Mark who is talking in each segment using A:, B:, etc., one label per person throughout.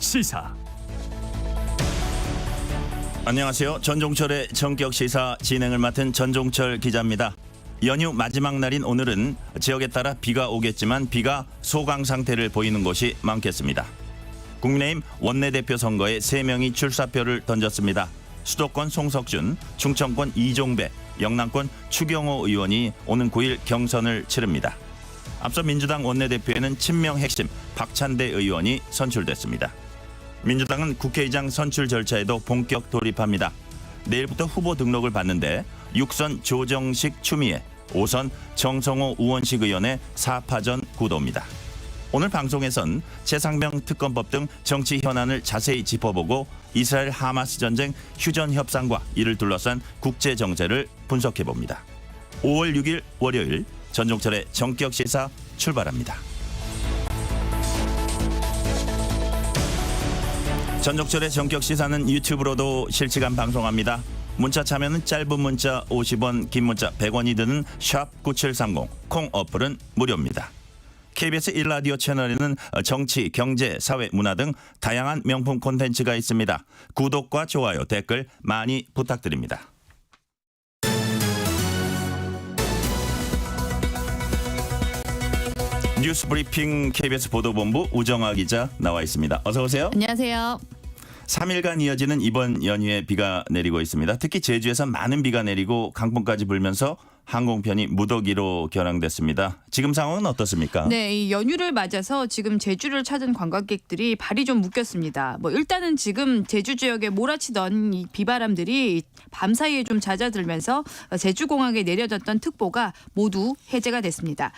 A: 시사.
B: 안녕하세요. 전종철의 전격시사 진행을 맡은 전종철 기자입니다. 연휴 마지막 날인 오늘은 지역에 따라 비가 오겠지만 비가 소강 상태를 보이는 곳이 많겠습니다. 국민의힘 원내대표 선거에 3명이 출사표를 던졌습니다. 수도권 송석준, 충청권 이종배, 영남권 추경호 의원이 오는 9일 경선을 치릅니다. 앞서 민주당 원내대표에는 친명 핵심 박찬대 의원이 선출됐습니다. 민주당은 국회의장 선출 절차에도 본격 돌입합니다. 내일부터 후보 등록을 받는데 6선 조정식 추미애, 5선 정성호 우원식 의원의 4파전 구도입니다. 오늘 방송에선 최상병 특검법 등 정치 현안을 자세히 짚어보고 이스라엘 하마스 전쟁 휴전 협상과 이를 둘러싼 국제 정세를 분석해봅니다. 5월 6일 월요일 전종철의 전격시사 출발합니다. 전종철의 전격시사는 유튜브로도 실시간 방송합니다. 문자 참여는 짧은 문자 50원, 긴 문자 100원이 드는 샵9730, 콩 어플은 무료입니다. KBS 1라디오 채널에는 정치, 경제, 사회, 문화 등 다양한 명품 콘텐츠가 있습니다. 구독과 좋아요, 댓글 많이 부탁드립니다. 뉴스 브리핑 KBS 보도본부 우정아 기자 나와 있습니다. 어서 오세요.
C: 안녕하세요.
B: 3일간 이어지는 이번 연휴에 비가 내리고 있습니다. 특히 제주에서 많은 비가 내리고 강풍까지 불면서 항공편이 무더기로 결항됐습니다. 지금 상황은 어떻습니까?
C: 네, 이 연휴를 맞아서 지금 제주를 찾은 관광객들이 발이 좀 묶였습니다. 일단은 지금 제주 지역에 몰아치던 이 비바람들이 밤사이에 좀 잦아들면서 제주공항에 내려졌던 특보가 모두 해제가 됐습니다.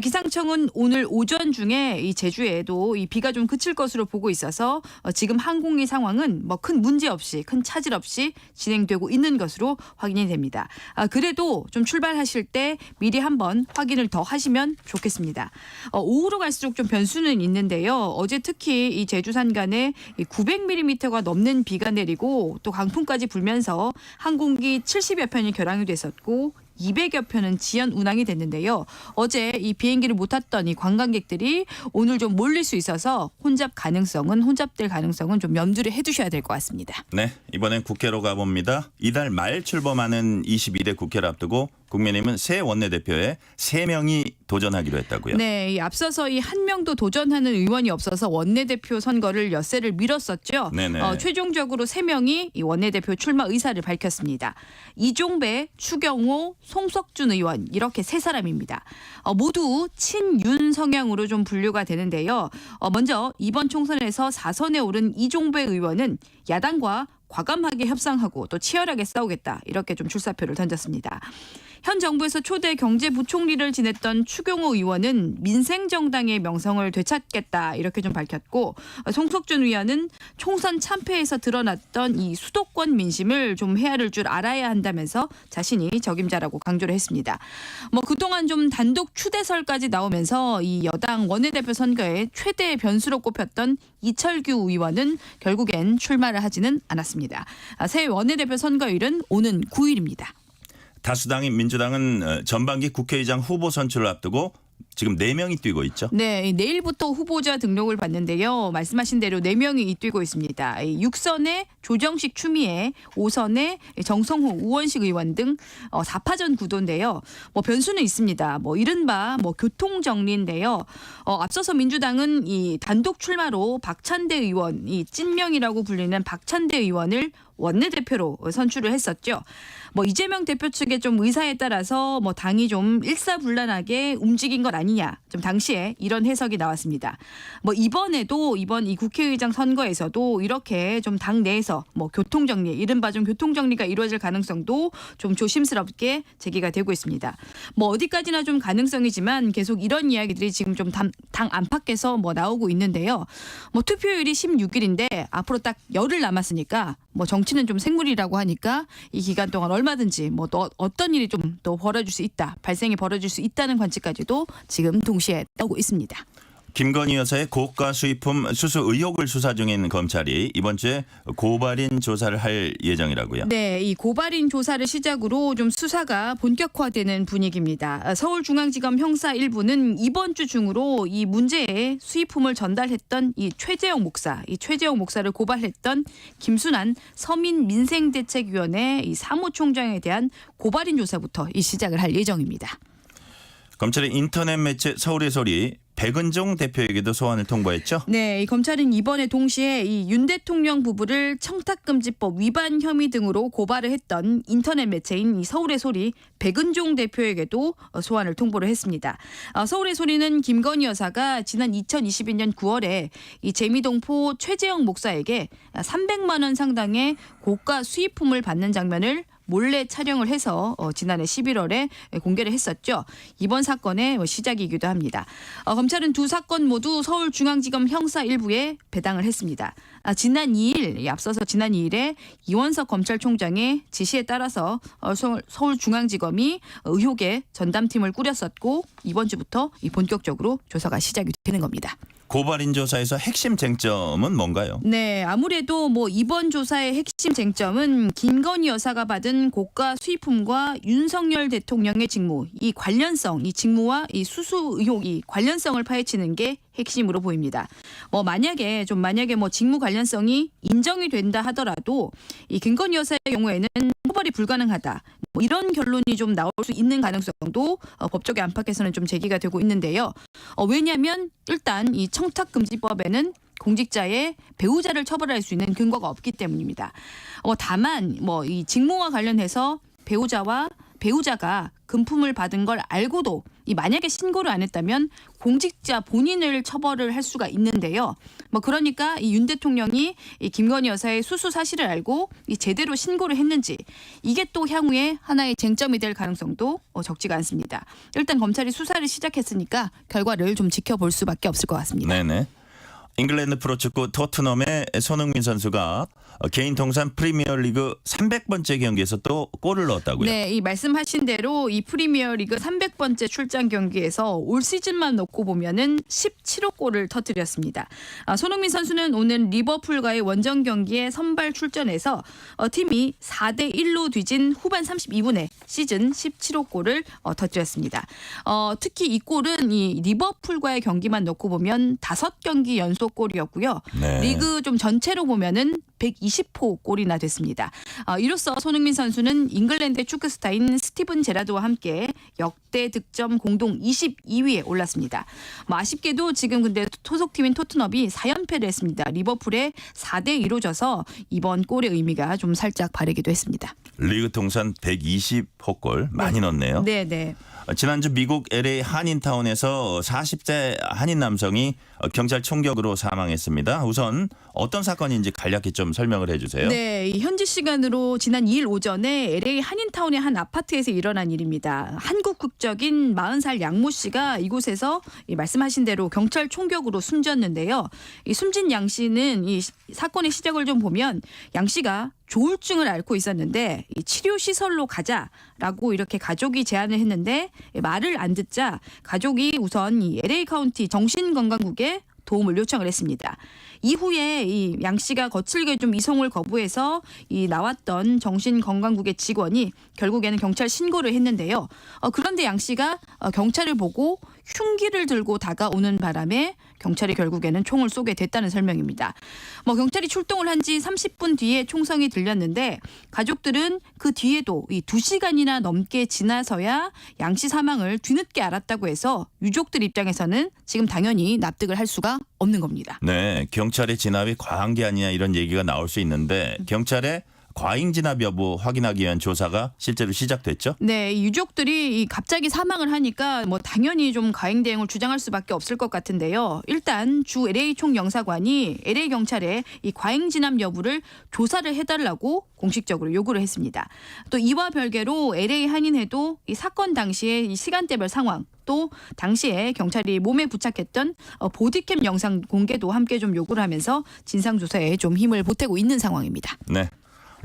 C: 기상청은 오늘 오전 중에 이 제주에도 이 비가 좀 그칠 것으로 보고 있어서 지금 항공기 상황은 큰 문제 없이, 큰 차질 없이 진행되고 있는 것으로 확인이 됩니다. 그래도 좀 출발하실 때 미리 한번 확인을 더 하시면 좋겠습니다. 오후로 갈수록 좀 변수는 있는데요. 어제 특히 이 제주 산간에 900mm가 넘는 비가 내리고 또 강풍까지 불면서 항공기 70여 편이 결항이 됐었고 200여 편은 지연 운항이 됐는데요. 어제 이 비행기를 못 탔던 이 관광객들이 오늘 좀 몰릴 수 있어서 혼잡될 가능성은 좀 염두를 해두셔야 될 것 같습니다.
B: 네, 이번엔 국회로 가봅니다. 이달 말 출범하는 22대 국회를 앞두고 국민의힘은 새 원내대표에 3명이 도전하기로 했다고요.
C: 네, 앞서서 이 한 명도 도전하는 의원이 없어서 원내대표 선거를 엿새를 미뤘었죠. 최종적으로 3명이 이 원내대표 출마 의사를 밝혔습니다. 이종배, 추경호, 송석준 의원 이렇게 3사람입니다. 모두 친윤 성향으로 좀 분류가 되는데요. 먼저 이번 총선에서 4선에 오른 이종배 의원은 야당과 과감하게 협상하고 또 치열하게 싸우겠다 이렇게 좀 출사표를 던졌습니다. 현 정부에서 초대 경제부총리를 지냈던 추경호 의원은 민생정당의 명성을 되찾겠다 이렇게 좀 밝혔고 송석준 의원은 총선 참패에서 드러났던 이 수도권 민심을 좀 헤아릴 줄 알아야 한다면서 자신이 적임자라고 강조를 했습니다. 그동안 좀 단독 추대설까지 나오면서 이 여당 원내대표 선거에 최대 변수로 꼽혔던 이철규 의원은 결국엔 출마를 하지는 않았습니다. 새 원내대표 선거일은 오는 9일입니다.
B: 다수당인 민주당은 전반기 국회의장 후보 선출을 앞두고 지금 4명이 뛰고 있죠.
C: 네, 내일부터 후보자 등록을 받는데요. 말씀하신 대로 4명이 뛰고 있습니다. 6선에 조정식 추미애, 5선에 정성호 우원식 의원 등 4파전 구도인데요. 변수는 있습니다. 이른바 교통정리인데요. 앞서서 민주당은 이 단독 출마로 박찬대 의원, 이 찐명이라고 불리는 박찬대 의원을 원내대표로 선출을 했었죠. 이재명 대표 측의 좀 의사에 따라서 당이 좀 일사불란하게 움직인 것 아니냐. 좀 당시에 이런 해석이 나왔습니다. 이번에도 이번 이 국회의장 선거에서도 이렇게 좀 당 내에서 교통정리, 이른바 좀 교통정리가 이루어질 가능성도 좀 조심스럽게 제기가 되고 있습니다. 어디까지나 좀 가능성이지만 계속 이런 이야기들이 지금 좀 당 안팎에서 나오고 있는데요. 투표율이 16일인데 앞으로 딱 열흘 남았으니까 정치는 좀 생물이라고 하니까 이 기간 동안 얼마든지 또 어떤 일이 좀 또 발생이 벌어질 수 있다는 관측까지도 지금 동시에 나오고 있습니다.
B: 김건희 여사의 고가 수입품 수수 의혹을 수사 중인 검찰이 이번 주에 고발인 조사를 할 예정이라고요.
C: 네, 이 고발인 조사를 시작으로 좀 수사가 본격화되는 분위기입니다. 서울중앙지검 형사 1부는 이번 주 중으로 이 문제의 수입품을 전달했던 이 최재형 목사를 고발했던 김순환 서민민생대책위원회 이 사무총장에 대한 고발인 조사부터 이 시작을 할 예정입니다.
B: 검찰의 인터넷 매체 서울의 소리 백은종 대표에게도 소환을 통보했죠.
C: 네, 이 검찰은 이번에 동시에 이 윤 대통령 부부를 청탁금지법 위반 혐의 등으로 고발을 했던 인터넷 매체인 이 서울의 소리 백은종 대표에게도 소환을 통보를 했습니다. 서울의 소리는 김건희 여사가 지난 2022년 9월에 이 재미동포 최재형 목사에게 300만 원 상당의 고가 수입품을 받는 장면을 몰래 촬영을 해서 지난해 11월에 공개를 했었죠. 이번 사건의 시작이기도 합니다. 검찰은 두 사건 모두 서울중앙지검 형사 1부에 배당을 했습니다. 지난 2일 앞서서 지난 2일에 이원석 검찰총장의 지시에 따라서 서울중앙지검이 의혹의 전담팀을 꾸렸었고 이번 주부터 본격적으로 조사가 시작이 되는 겁니다.
B: 고발인 조사에서 핵심 쟁점은 뭔가요?
C: 네, 아무래도 이번 조사의 핵심 쟁점은 김건희 여사가 받은 고가 수입품과 윤석열 대통령의 직무, 이 관련성, 이 직무와 이 수수 의혹이 관련성을 파헤치는 게 핵심으로 보입니다. 만약에 직무 관련성이 인정이 된다 하더라도 이 김건희 여사의 경우에는 처벌이 불가능하다. 이런 결론이 좀 나올 수 있는 가능성도 법조계 안팎에서는 좀 제기가 되고 있는데요. 왜냐하면 일단 이 청탁금지법에는 공직자의 배우자를 처벌할 수 있는 근거가 없기 때문입니다. 다만 이 직무와 관련해서 배우자가 금품을 받은 걸 알고도 만약에 신고를 안 했다면 공직자 본인을 처벌을 할 수가 있는데요. 그러니까 이 윤 대통령이 이 김건희 여사의 수수 사실을 알고 제대로 신고를 했는지 이게 또 향후에 하나의 쟁점이 될 가능성도 적지가 않습니다. 일단 검찰이 수사를 시작했으니까 결과를 좀 지켜볼 수밖에 없을 것 같습니다.
B: 네네. 잉글랜드 프로축구 토트넘의 손흥민 선수가 개인 통산 프리미어리그 300번째 경기에서 또 골을 넣었다고요.
C: 네, 이 말씀하신 대로 이 프리미어리그 300번째 출장 경기에서 올 시즌만 놓고 보면은 17호 골을 터뜨렸습니다. 손흥민 선수는 오늘 리버풀과의 원정 경기에 선발 출전해서 팀이 4대1로 뒤진 후반 32분에 시즌 17호 골을 터뜨렸습니다. 특히 이 골은 이 리버풀과의 경기만 놓고 보면 5경기 연속 골이었고요.
B: 네.
C: 리그 좀 전체로 보면은 120호 골이나 됐습니다. 이로써 손흥민 선수는 잉글랜드의 축구 스타인 스티븐 제라드와 함께 역대 득점 공동 22위에 올랐습니다. 아쉽게도 지금 근데 소속팀인 토트넘이 4연패를 했습니다. 리버풀에 4대2로 져서 이번 골의 의미가 좀 살짝 바래기도 했습니다.
B: 리그 통산 120호 골 많이 넣었네요.
C: 네.
B: 지난주 미국 LA 한인타운에서 40대 한인 남성이 경찰 총격으로 사망했습니다. 우선 어떤 사건인지 간략히 좀 설명을 해주세요.
C: 네, 현지 시간으로 지난 2일 오전에 LA 한인타운의 한 아파트에서 일어난 일입니다. 한국 국적인 40살 양모 씨가 이곳에서 말씀하신 대로 경찰 총격으로 숨졌는데요. 이 숨진 양 씨는 이 사건의 시작을 좀 보면 양 씨가 조울증을 앓고 있었는데 이 치료 시설로 가자라고 이렇게 가족이 제안을 했는데 말을 안 듣자 가족이 우선 이 LA 카운티 정신건강국에 도움을 요청을 했습니다. 이후에 이 양 씨가 거칠게 좀 이송을 거부해서 이 나왔던 정신건강국의 직원이 결국에는 경찰 신고를 했는데요. 그런데 양 씨가 경찰을 보고 흉기를 들고 다가오는 바람에 경찰이 결국에는 총을 쏘게 됐다는 설명입니다. 경찰이 출동을 한 지 30분 뒤에 총성이 들렸는데 가족들은 그 뒤에도 이 2시간이나 넘게 지나서야 양 씨 사망을 뒤늦게 알았다고 해서 유족들 입장에서는 지금 당연히 납득을 할 수가 없는 겁니다.
B: 네, 경찰의 진압이 과한 게 아니냐 이런 얘기가 나올 수 있는데 경찰의 과잉 진압 여부 확인하기 위한 조사가 실제로 시작됐죠?
C: 네, 이 유족들이 갑자기 사망을 하니까 당연히 좀 과잉 대응을 주장할 수밖에 없을 것 같은데요. 일단 주 LA 총영사관이 LA 경찰에 이 과잉 진압 여부를 조사를 해달라고 공식적으로 요구를 했습니다. 또 이와 별개로 LA 한인회도 이 사건 당시에 이 시간대별 상황 또 당시에 경찰이 몸에 부착했던 보디캠 영상 공개도 함께 좀 요구를 하면서 진상조사에 좀 힘을 보태고 있는 상황입니다.
B: 네.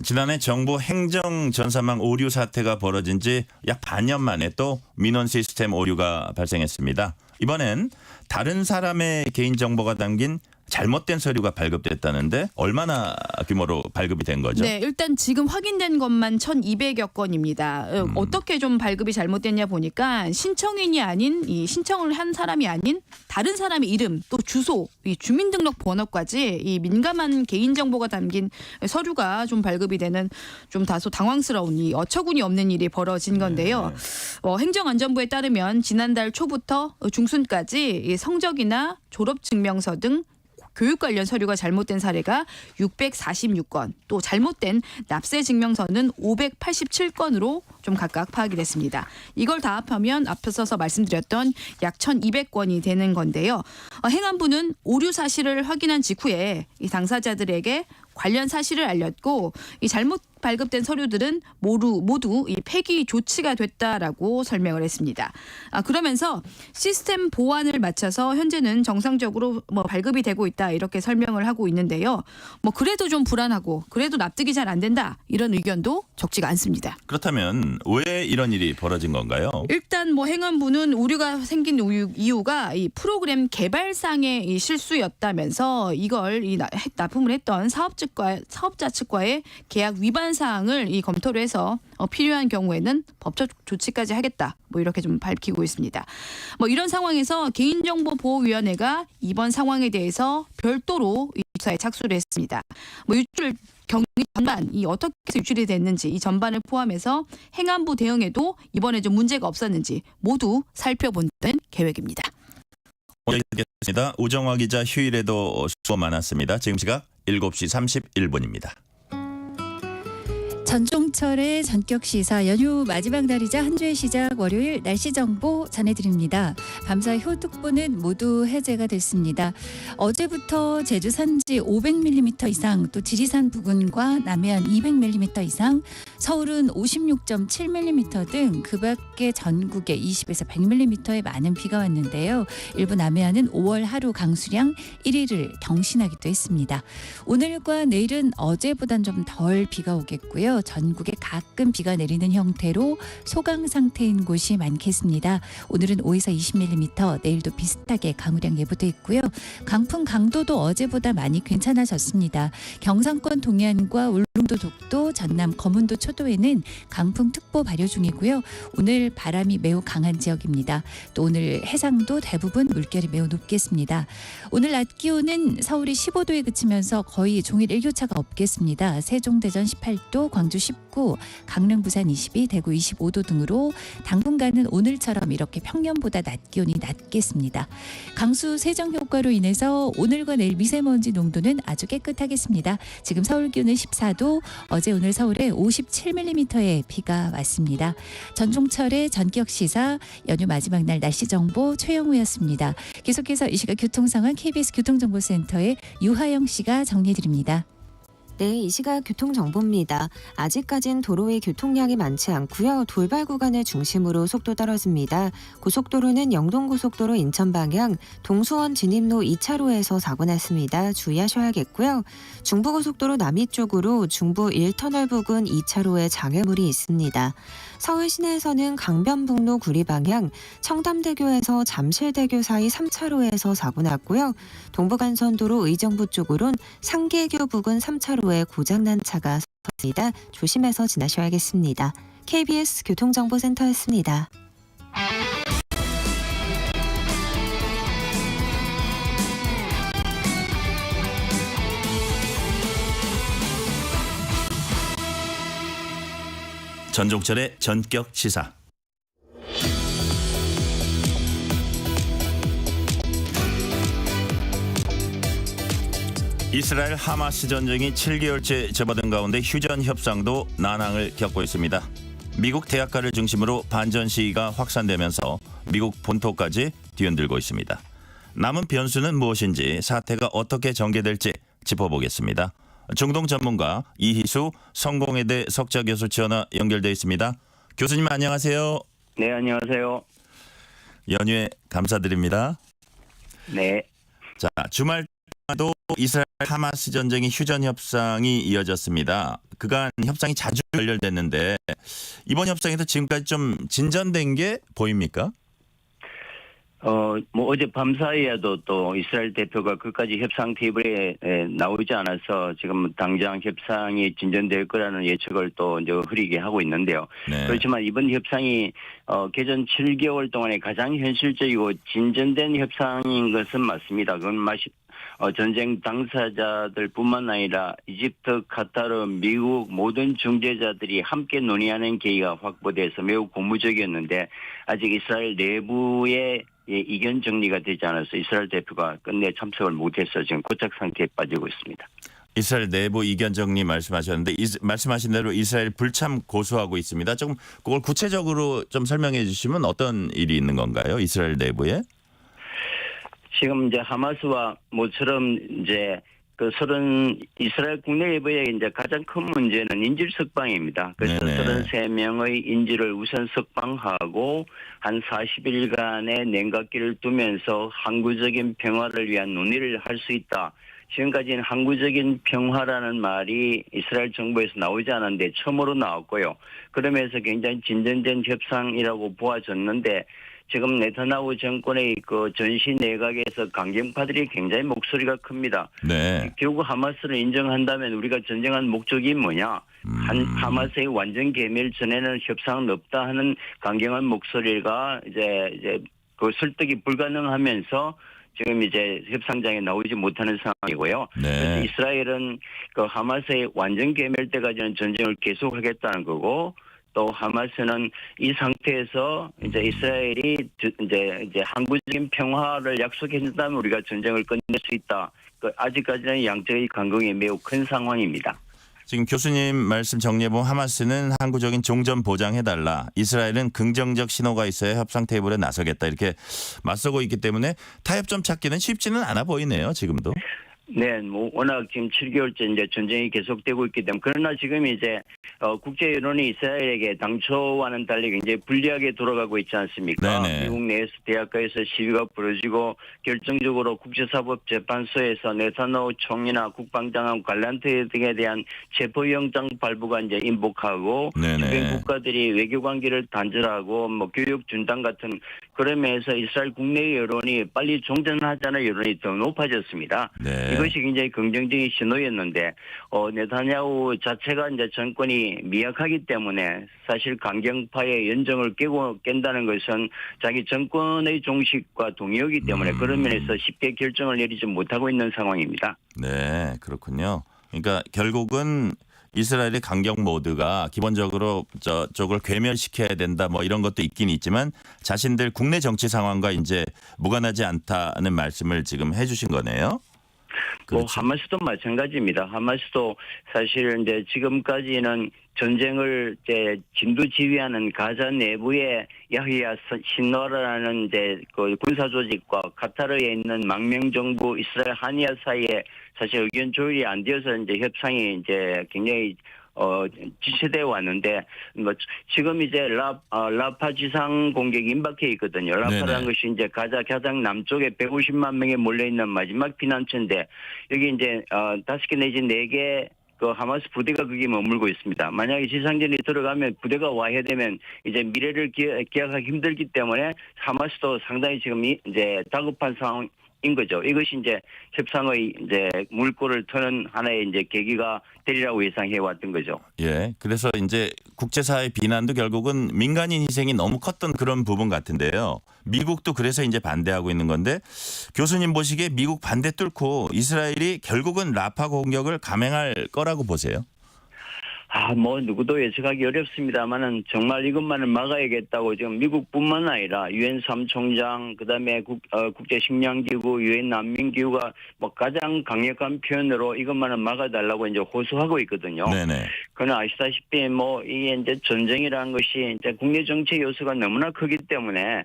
B: 지난해 정부 행정 전산망 오류 사태가 벌어진 지 약 반년 만에 또 민원 시스템 오류가 발생했습니다. 이번엔 다른 사람의 개인정보가 담긴 잘못된 서류가 발급됐다는데 얼마나 규모로 발급이 된 거죠?
C: 네, 일단 지금 확인된 것만 1,200여 건입니다. 어떻게 좀 발급이 잘못됐냐 보니까 신청인이 아닌 이 신청을 한 사람이 아닌 다른 사람의 이름 또 주소, 이 주민등록번호까지 이 민감한 개인정보가 담긴 서류가 좀 발급이 되는 좀 다소 당황스러운 이 어처구니 없는 일이 벌어진 건데요. 행정안전부에 따르면 지난달 초부터 중순까지 이 성적이나 졸업증명서 등 교육 관련 서류가 잘못된 사례가 646건, 또 잘못된 납세 증명서는 587건으로 좀 각각 파악이 됐습니다. 이걸 다 합하면 앞서서 말씀드렸던 약 1,200건이 되는 건데요. 행안부는 오류 사실을 확인한 직후에 이 당사자들에게 관련 사실을 알렸고 이 잘못 발급된 서류들은 모두 이 폐기 조치가 됐다라고 설명을 했습니다. 그러면서 시스템 보완을 마쳐서 현재는 정상적으로 발급이 되고 있다 이렇게 설명을 하고 있는데요. 그래도 좀 불안하고 그래도 납득이 잘 안 된다 이런 의견도 적지가 않습니다.
B: 그렇다면 왜 이런 일이 벌어진 건가요?
C: 일단 행안부는 오류가 생긴 이유가 이 프로그램 개발상의 이 실수였다면서 이걸 납품을 했던 사업자 측과의 계약 위반 사항을 이 검토를 해서 필요한 경우에는 법적 조치까지 하겠다. 이렇게 좀 밝히고 있습니다. 이런 상황에서 개인정보보호위원회가 이번 상황에 대해서 별도로 이 조사에 착수를 했습니다. 유출 경위 전반 이 어떻게 해서 유출이 됐는지 이 전반을 포함해서 행안부 대응에도 이번에 좀 문제가 없었는지 모두 살펴본다는 계획입니다.
B: 오늘 듣겠습니다. 우정화 기자 휴일에도 수고 많았습니다. 지금 시각 7시 31분입니다.
A: 전종철의 전격시사 연휴 마지막 날이자 한 주의 시작 월요일 날씨 정보 전해드립니다. 밤사이 효특보는 모두 해제가 됐습니다. 어제부터 제주 산지 500mm 이상, 또 지리산 부근과 남해안 200mm 이상, 서울은 56.7mm 등 그 밖에 전국에 20에서 100mm의 많은 비가 왔는데요. 일부 남해안은 5월 하루 강수량 1위를 경신하기도 했습니다. 오늘과 내일은 어제보단 좀 덜 비가 오겠고요. 전국에 가끔 비가 내리는 형태로 소강 상태인 곳이 많겠습니다. 오늘은 5에서 20mm, 내일도 비슷하게 강우량 예보돼 있고요. 강풍 강도도 어제보다 많이 괜찮아졌습니다. 경상권 동해안과 울릉도 독도, 전남 거문도 초도에는 강풍특보 발효 중이고요. 오늘 바람이 매우 강한 지역입니다. 또 오늘 해상도 대부분 물결이 매우 높겠습니다. 오늘 낮 기온은 서울이 15도에 그치면서 거의 종일 일교차가 없겠습니다. 세종대전 18도, 광주 19, 강릉 부산 22, 대구 25도 등으로 당분간은 오늘처럼 이렇게 평년보다 낮 기온이 낮겠습니다. 강수 세정 효과로 인해서 오늘과 내일 미세먼지 농도는 아주 깨끗하겠습니다. 지금 서울 기온은 14도, 어제 오늘 서울에 57mm의 비가 왔습니다. 전종철의 전격시사 연휴 마지막 날 날씨 정보 최영우였습니다. 계속해서 이 시각 교통 상황 KBS 교통정보센터의 유하영 씨가 정리해드립니다.
D: 네, 이 시각 교통정보입니다. 아직까진 도로에 교통량이 많지 않고요. 돌발 구간을 중심으로 속도 떨어집니다. 고속도로는 영동고속도로 인천 방향 동수원 진입로 2차로에서 사고 났습니다. 주의하셔야겠고요. 중부고속도로 남이 쪽으로 중부 1터널 부근 2차로에 장애물이 있습니다. 서울 시내에서는 강변북로 구리 방향 청담대교에서 잠실대교 사이 3차로에서 사고 났고요. 동부간선도로 의정부 쪽으론 상계교 부근 3차로에 고장난 차가 섰습니다. 조심해서 지나셔야겠습니다. KBS 교통정보센터였습니다.
B: 전종철의 전격 시사. 이스라엘 하마스 전쟁이 7개월째 접어든 가운데 휴전 협상도 난항을 겪고 있습니다. 미국 대학가를 중심으로 반전 시위가 확산되면서 미국 본토까지 뒤흔들고 있습니다. 남은 변수는 무엇인지, 사태가 어떻게 전개될지 짚어보겠습니다. 중동 전문가 이희수 성공회대 석좌교수 전화 연결돼 있습니다. 교수님 안녕하세요.
E: 네, 안녕하세요.
B: 연휴에 감사드립니다.
E: 네.
B: 자, 주말 동안도 이스라엘 하마스 전쟁의 휴전 협상이 이어졌습니다. 그간 협상이 자주 결렬됐는데 이번 협상에서 지금까지 좀 진전된 게 보입니까?
E: 뭐 어제 밤사이에도 또 이스라엘 대표가 끝까지 협상 테이블에 나오지 않아서 지금 당장 협상이 진전될 거라는 예측을 또 이제 흐리게 하고 있는데요.
B: 네.
E: 그렇지만 이번 협상이 개전 7개월 동안에 가장 현실적이고 진전된 협상인 것은 맞습니다. 그건 전쟁 당사자들뿐만 아니라 이집트, 카타르, 미국 모든 중재자들이 함께 논의하는 계기가 확보돼서 매우 고무적이었는데 아직 이스라엘 내부의 이견 정리가 되지 않아서 이스라엘 대표가 끝내 참석을 못해서 지금 고착 상태에 빠지고 있습니다.
B: 이스라엘 내부 이견 정리 말씀하셨는데 말씀하신 대로 이스라엘 불참 고수하고 있습니다. 조금 그걸 구체적으로 좀 설명해 주시면 어떤 일이 있는 건가요? 이스라엘 내부에?
E: 지금 이제 하마스와 모처럼 이제 이스라엘 국내 내부의 이제 가장 큰 문제는 인질 석방입니다. 그래서
B: 네네.
E: 33명의 인질을 우선 석방하고 한 40일간의 냉각기를 두면서 항구적인 평화를 위한 논의를 할 수 있다. 지금까지는 항구적인 평화라는 말이 이스라엘 정부에서 나오지 않았는데 처음으로 나왔고요. 그러면서 굉장히 진전된 협상이라고 보아졌는데 지금 네타냐후 정권의 그 전시 내각에서 강경파들이 굉장히 목소리가 큽니다.
B: 네.
E: 결국 하마스를 인정한다면 우리가 전쟁한 목적이 뭐냐? 하마스의 완전 개멸 전에는 협상은 없다 하는 강경한 목소리가 이제 그 설득이 불가능하면서 지금 이제 협상장에 나오지 못하는 상황이고요.
B: 네.
E: 그래서 이스라엘은 그 하마스의 완전 개멸 때까지는 전쟁을 계속하겠다는 거고. 또 하마스는 이 상태에서 이제 이스라엘이 이제 항구적인 평화를 약속해 준다면 우리가 전쟁을 끝낼 수 있다. 아직까지는 양쪽의 간극이 매우 큰 상황입니다.
B: 지금 교수님 말씀 정리해보면 하마스는 항구적인 종전 보장해달라. 이스라엘은 긍정적 신호가 있어야 협상 테이블에 나서겠다. 이렇게 맞서고 있기 때문에 타협점 찾기는 쉽지는 않아 보이네요. 지금도.
E: 네, 뭐 워낙 지금 7개월째 이제 전쟁이 계속되고 있기 때문에 그러나 지금 이제 국제 여론이 이스라엘에게 당초와는 달리 굉장히 불리하게 돌아가고 있지 않습니까?
B: 네네.
E: 미국 내에서 대학가에서 시위가 벌어지고 결정적으로 국제사법재판소에서 네타냐후 총리나 국방장관 갈란트 등에 대한 체포영장 발부가 이제 임박하고
B: 네네.
E: 주변 국가들이 외교관계를 단절하고 뭐 교육 중단 같은 그러면서 이스라엘 국내 여론이 빨리 종전하자는 여론이 더 높아졌습니다.
B: 네.
E: 이것이 굉장히 긍정적인 신호였는데 네타냐후 자체가 이제 정권이 미약하기 때문에 사실 강경파의 연정을 깬다는 것은 자기 정권의 종식과 동의하기 때문에 그런 면에서 쉽게 결정을 내리지 못하고 있는 상황입니다.
B: 네, 그렇군요. 그러니까 결국은 이스라엘의 강경 모드가 기본적으로 저쪽을 괴멸시켜야 된다 뭐 이런 것도 있긴 있지만 자신들 국내 정치 상황과 이제 무관하지 않다는 말씀을 지금 해주신 거네요.
E: 뭐
B: 그렇죠.
E: 하마스도 마찬가지입니다. 하마스도 사실 이제 지금까지는 전쟁을 이제 진두지휘하는 가자 내부의 야히야 신라라는 이제 그 군사 조직과 카타르에 있는 망명 정부 이스라엘 한이아 사이에 사실 의견 조율이 안 되어서 이제 협상이 이제 굉장히 지체되어 왔는데 뭐 지금 이제 라파 지상 공격이 임박해 있거든요. 라파라는
B: 네네.
E: 것이 이제 가자 가장 남쪽에 150만 명이 몰려 있는 마지막 피난처인데 여기 이제 5개 내지 4개 그 하마스 부대가 거기 머물고 있습니다. 만약에 지상전이 들어가면 부대가 와야 되면 이제 미래를 기약하기 힘들기 때문에 하마스도 상당히 지금 이제 다급한 상황. 인 거죠. 이것이 이제 협상의 이제 물꼬를 트는 하나의 이제 계기가 되리라고 예상해 왔던 거죠.
B: 예. 그래서 이제 국제사회 비난도 결국은 민간인 희생이 너무 컸던 그런 부분 같은데요. 미국도 그래서 이제 반대하고 있는 건데 교수님 보시기에 미국 반대 뚫고 이스라엘이 결국은 라파 공격을 감행할 거라고 보세요?
E: 뭐 누구도 예측하기 어렵습니다만은 정말 이것만은 막아야겠다고 지금 미국뿐만 아니라 유엔 사무총장 그다음에 국제식량기구, 유엔 난민기구가 뭐 가장 강력한 표현으로 이것만은 막아달라고 이제 호소하고 있거든요.
B: 네네.
E: 그러나 아시다시피 뭐 이게 이제 전쟁이라는 것이 이제 국내 정치 요소가 너무나 크기 때문에.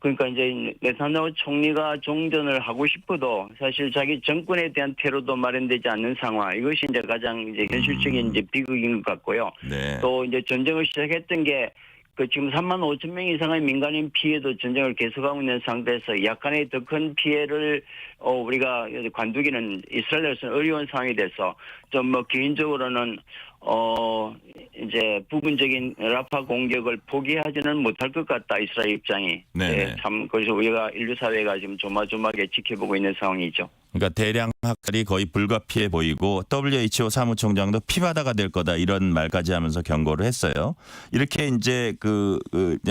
E: 그러니까 이제 네타냐후 총리가 종전을 하고 싶어도 사실 자기 정권에 대한 테러도 마련되지 않는 상황. 이것이 이제 가장 이제 현실적인 이제 비극인 것 같고요.
B: 네.
E: 또 이제 전쟁을 시작했던 게 그 지금 3만 5천 명 이상의 민간인 피해도 전쟁을 계속하고 있는 상태에서 약간의 더 큰 피해를 우리가 관두기는 이스라엘에서는 어려운 상황이 돼서 좀 뭐 개인적으로는 이제 부분적인 라파 공격을 포기하지는 못할 것 같다, 이스라엘 입장이.
B: 네네.
E: 네, 참 그래서 우리가 인류 사회가 지금 조마조마하게 지켜보고 있는 상황이죠.
B: 그러니까 대량 학살이 거의 불가피해 보이고 WHO 사무총장도 피바다가 될 거다 이런 말까지 하면서 경고를 했어요. 이렇게 이제 그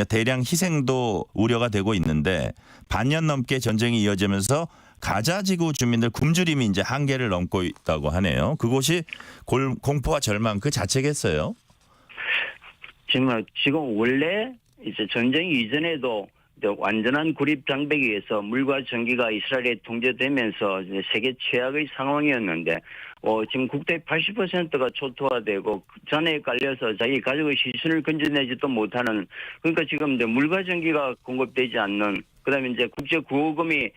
B: 대량 희생도 우려가 되고 있는데 반년 넘게 전쟁이 이어지면서 가자 지구 주민들 굶주림이 이제 한계를 넘고 있다고 하네요. 그곳이 공포와 절망 그 자체겠어요.
E: 지금 원래 이제 전쟁 이전에도 완전한 고립 장벽에 의해서 물과 전기가 이스라엘에 통제되면서 이제 세계 최악의 상황이었는데 지금 국토의 80%가 초토화되고 잔해에 깔려서 자기 가족의 시신을 건져내지도 못하는, 그러니까 지금 이제 물과 전기가 공급되지 않는, 그다음에 이제 국제 구호금이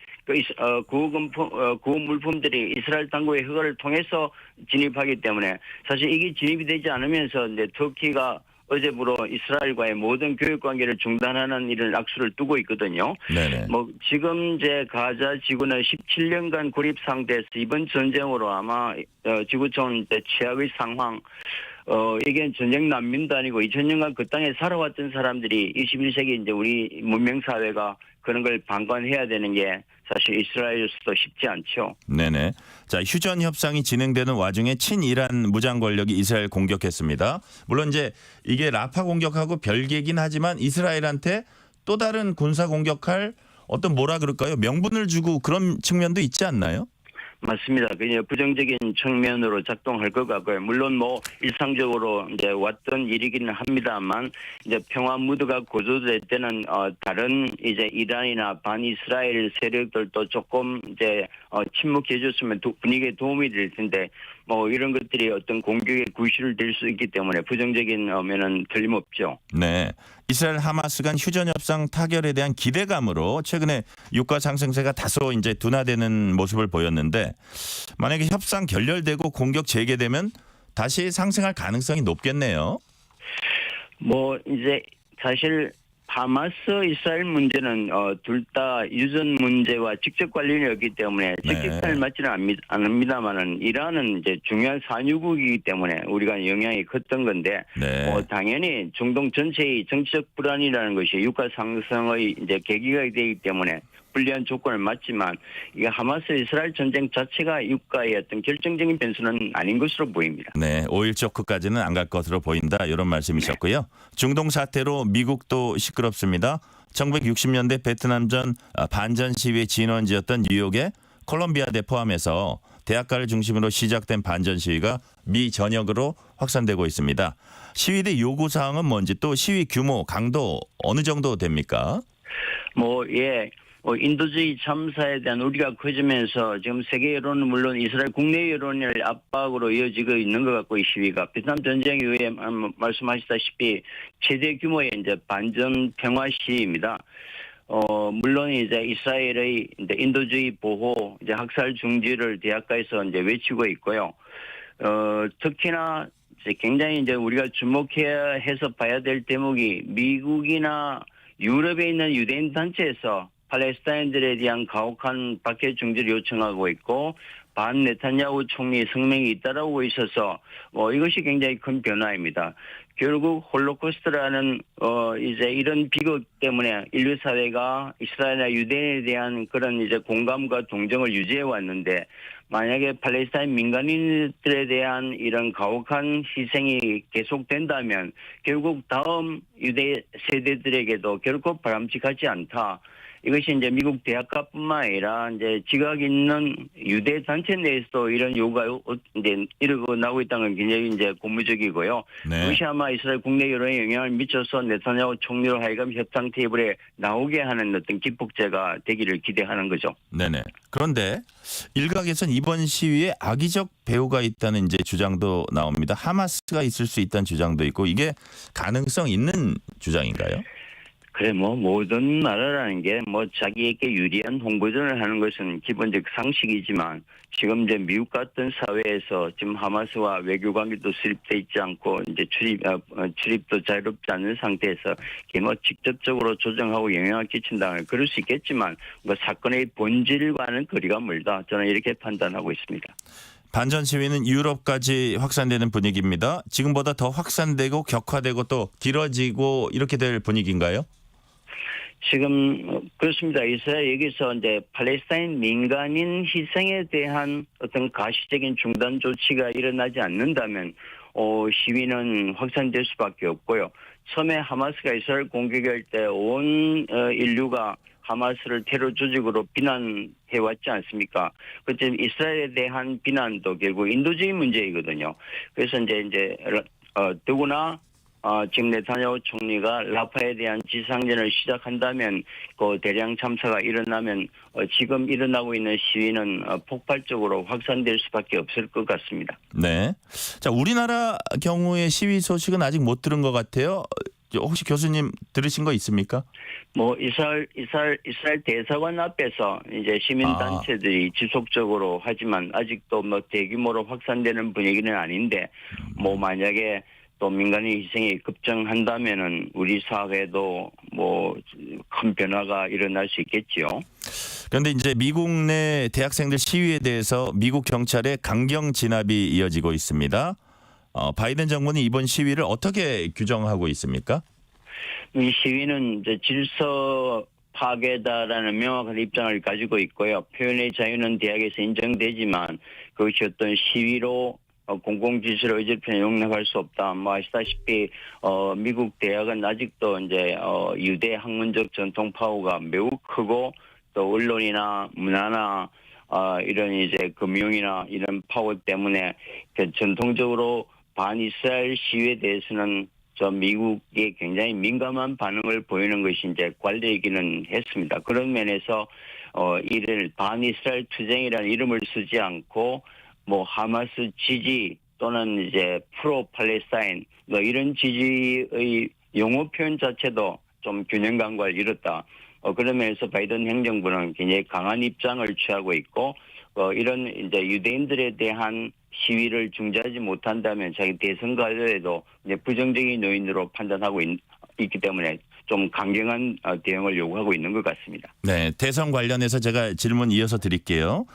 E: 구호 물품들이 이스라엘 당국의 허가를 통해서 진입하기 때문에 사실 이게 진입이 되지 않으면서 이제 터키가 어제부로 이스라엘과의 모든 교육 관계를 중단하는 이런 악수를 두고 있거든요.
B: 네네.
E: 뭐 지금 이제 가자 지구는 17년간 고립 상태에서 이번 전쟁으로 아마 지구촌 최악의 상황. 이게 전쟁 난민도 아니고 2000년간 그 땅에 살아왔던 사람들이 21세기 이제 우리 문명 사회가 그런 걸 방관해야 되는 게 사실 이스라엘로서도 쉽지 않죠.
B: 네네. 자, 휴전 협상이 진행되는 와중에 친이란 무장 권력이 이스라엘 공격했습니다. 물론 이제 이게 라파 공격하고 별개긴 하지만 이스라엘한테 또 다른 군사 공격할 어떤 뭐라 그럴까요? 명분을 주고 그런 측면도 있지 않나요?
E: 맞습니다. 그냥 부정적인 측면으로 작동할 것 같고요. 물론 뭐 일상적으로 이제 왔던 일이기는 합니다만 이제 평화 무드가 고조될 때는 다른 이제 이란이나 반이스라엘 세력들도 조금 이제 침묵해줬으면 분위기에 도움이 될 텐데 뭐 이런 것들이 어떤 공격의 구실을 될 수 있기 때문에 부정적인 면은 틀림없죠.
B: 네. 이스라엘 하마스 간 휴전 협상 타결에 대한 기대감으로 최근에 유가 상승세가 다소 이제 둔화되는 모습을 보였는데 만약에 협상 결렬되고 공격 재개되면 다시 상승할 가능성이 높겠네요.
E: 뭐 이제 사실 하마스 이스라엘 문제는 둘 다 유전 문제와 직접 관련이 없기 때문에 직격탄을 맞지는 않습니다만은 이란은 이제 중요한 산유국이기 때문에 우리가 영향이 컸던 건데
B: 네.
E: 당연히 중동 전체의 정치적 불안이라는 것이 유가 상승의 이제 계기가 되기 때문에 불리한 조건을 맞지만 이게 하마스 이스라엘 전쟁 자체가 유가의 어떤 결정적인 변수는 아닌 것으로 보입니다.
B: 네, 5일 초크까지는 안 갈 것으로 보인다 이런 말씀이셨고요. 중동 사태로 미국도 시끄럽습니다. 1960년대 베트남전 반전 시위의 진원지였던 뉴욕의 콜롬비아대 포함해서 대학가를 중심으로 시작된 반전 시위가 미 전역으로 확산되고 있습니다. 시위대 요구 사항은 뭔지 또 시위 규모, 강도 어느 정도 됩니까?
E: 인도주의 참사에 대한 우려가 커지면서 지금 세계 여론은 물론 이스라엘 국내 여론의 압박으로 이어지고 있는 것 같고 이 시위가 베트남 전쟁 이후에 말씀하셨다시피 최대 규모의 이제 반전 평화 시위입니다. 물론 이제 이스라엘의 이제 인도주의 보호, 이제 학살 중지를 대학가에서 이제 외치고 있고요. 특히나 이제 굉장히 이제 우리가 주목해야 해서 봐야 될 대목이 미국이나 유럽에 있는 유대인 단체에서 팔레스타인들에 대한 가혹한 박해 중지를 요청하고 있고 반 네타냐후 총리 성명이 잇따르고 있어서 이것이 굉장히 큰 변화입니다. 결국 홀로코스트라는 이제 이런 비극 때문에 인류 사회가 이스라엘이나 유대인에 대한 그런 이제 공감과 동정을 유지해 왔는데 만약에 팔레스타인 민간인들에 대한 이런 가혹한 희생이 계속된다면 결국 다음 유대 세대들에게도 결코 바람직하지 않다. 이것이 이제 미국 대학가뿐만 아니라 이제 지각 있는 유대 단체 내에서도 이런 요구가 이제 이러고 나오고 있다는 건 굉장히 이제 고무적이고요.
B: 네.
E: 그것이 아마 이스라엘 국내 여론에 영향을 미쳐서 네타냐후 총리로 하여금 협상 테이블에 나오게 하는 어떤 기폭제가 되기를 기대하는 거죠.
B: 네네. 그런데 일각에선 이번 시위에 악의적 배후가 있다는 이제 주장도 나옵니다. 하마스가 있을 수 있다는 주장도 있고 이게 가능성 있는 주장인가요?
E: 그래 모든 나라라는 게 자기에게 유리한 홍보전을 하는 것은 기본적 상식이지만 지금 이제 미국 같은 사회에서 지금 하마스와 외교 관계도 수립돼 있지 않고 이제 출입도 자유롭지 않은 상태에서 뭐 직접적으로 조정하고 영향을 끼친다면 그럴 수 있겠지만 뭐 사건의 본질과는 거리가 멀다. 저는 이렇게 판단하고 있습니다.
B: 반전 시위는 유럽까지 확산되는 분위기입니다. 지금보다 더 확산되고 격화되고 또 길어지고 이렇게 될 분위기인가요?
E: 지금 그렇습니다. 이스라엘 여기서 이제 팔레스타인 민간인 희생에 대한 어떤 가시적인 중단 조치가 일어나지 않는다면 시위는 확산될 수밖에 없고요. 처음에 하마스가 이스라엘 공격할 때 온 인류가 하마스를 테러 조직으로 비난해 왔지 않습니까? 그때 이스라엘에 대한 비난도 결국 인도적인 문제이거든요. 그래서 이제 더구나 지금 네타냐후 총리가 라파에 대한 지상전을 시작한다면 그 대량 참사가 일어나면 지금 일어나고 있는 시위는 폭발적으로 확산될 수밖에 없을 것 같습니다.
B: 네. 자, 우리나라 경우의 시위 소식은 아직 못 들은 것 같아요. 혹시 교수님 들으신 거 있습니까?
E: 뭐 이스라엘 대사관 앞에서 이제 시민단체들이 지속적으로 하지만 아직도 뭐 대규모로 확산되는 분위기는 아닌데 뭐 만약에 또 민간인 희생이 급증한다면은 우리 사회도 뭐 큰 변화가 일어날 수 있겠지요.
B: 그런데 이제 미국 내 대학생들 시위에 대해서 미국 경찰의 강경 진압이 이어지고 있습니다. 바이든 정부는 이번 시위를 어떻게 규정하고 있습니까?
E: 이 시위는 이제 질서 파괴다라는 명확한 입장을 가지고 있고요. 표현의 자유는 대학에서 인정되지만 그것이 어떤 시위로 공공질서를 어지럽히는 용납할 수 없다. 뭐 아시다시피 미국 대학은 아직도 이제 유대 학문적 전통 파워가 매우 크고 또 언론이나 문화나 이런 이제 금융이나 이런 파워 때문에 전통적으로 반이스라엘 시위에 대해서는 미국이 굉장히 민감한 반응을 보이는 것이 이제 관례이기는 했습니다. 그런 면에서 이를 반이스라엘 투쟁이라는 이름을 쓰지 않고 뭐 하마스 지지 또는 이제 프로 팔레스타인 뭐 이런 지지의 용어 표현 자체도 좀 균형 감각을 잃었다. 그런 면에서 바이든 행정부는 굉장히 강한 입장을 취하고 있고 이런 이제 유대인들에 대한 시위를 중지하지 못한다면 자기 대선 과제에도 이제 부정적인 요인으로 판단하고 있기 때문에 좀 강경한 대응을 요구하고 있는 것 같습니다.
B: 네, 대선 관련해서 제가 질문 이어서 드릴게요.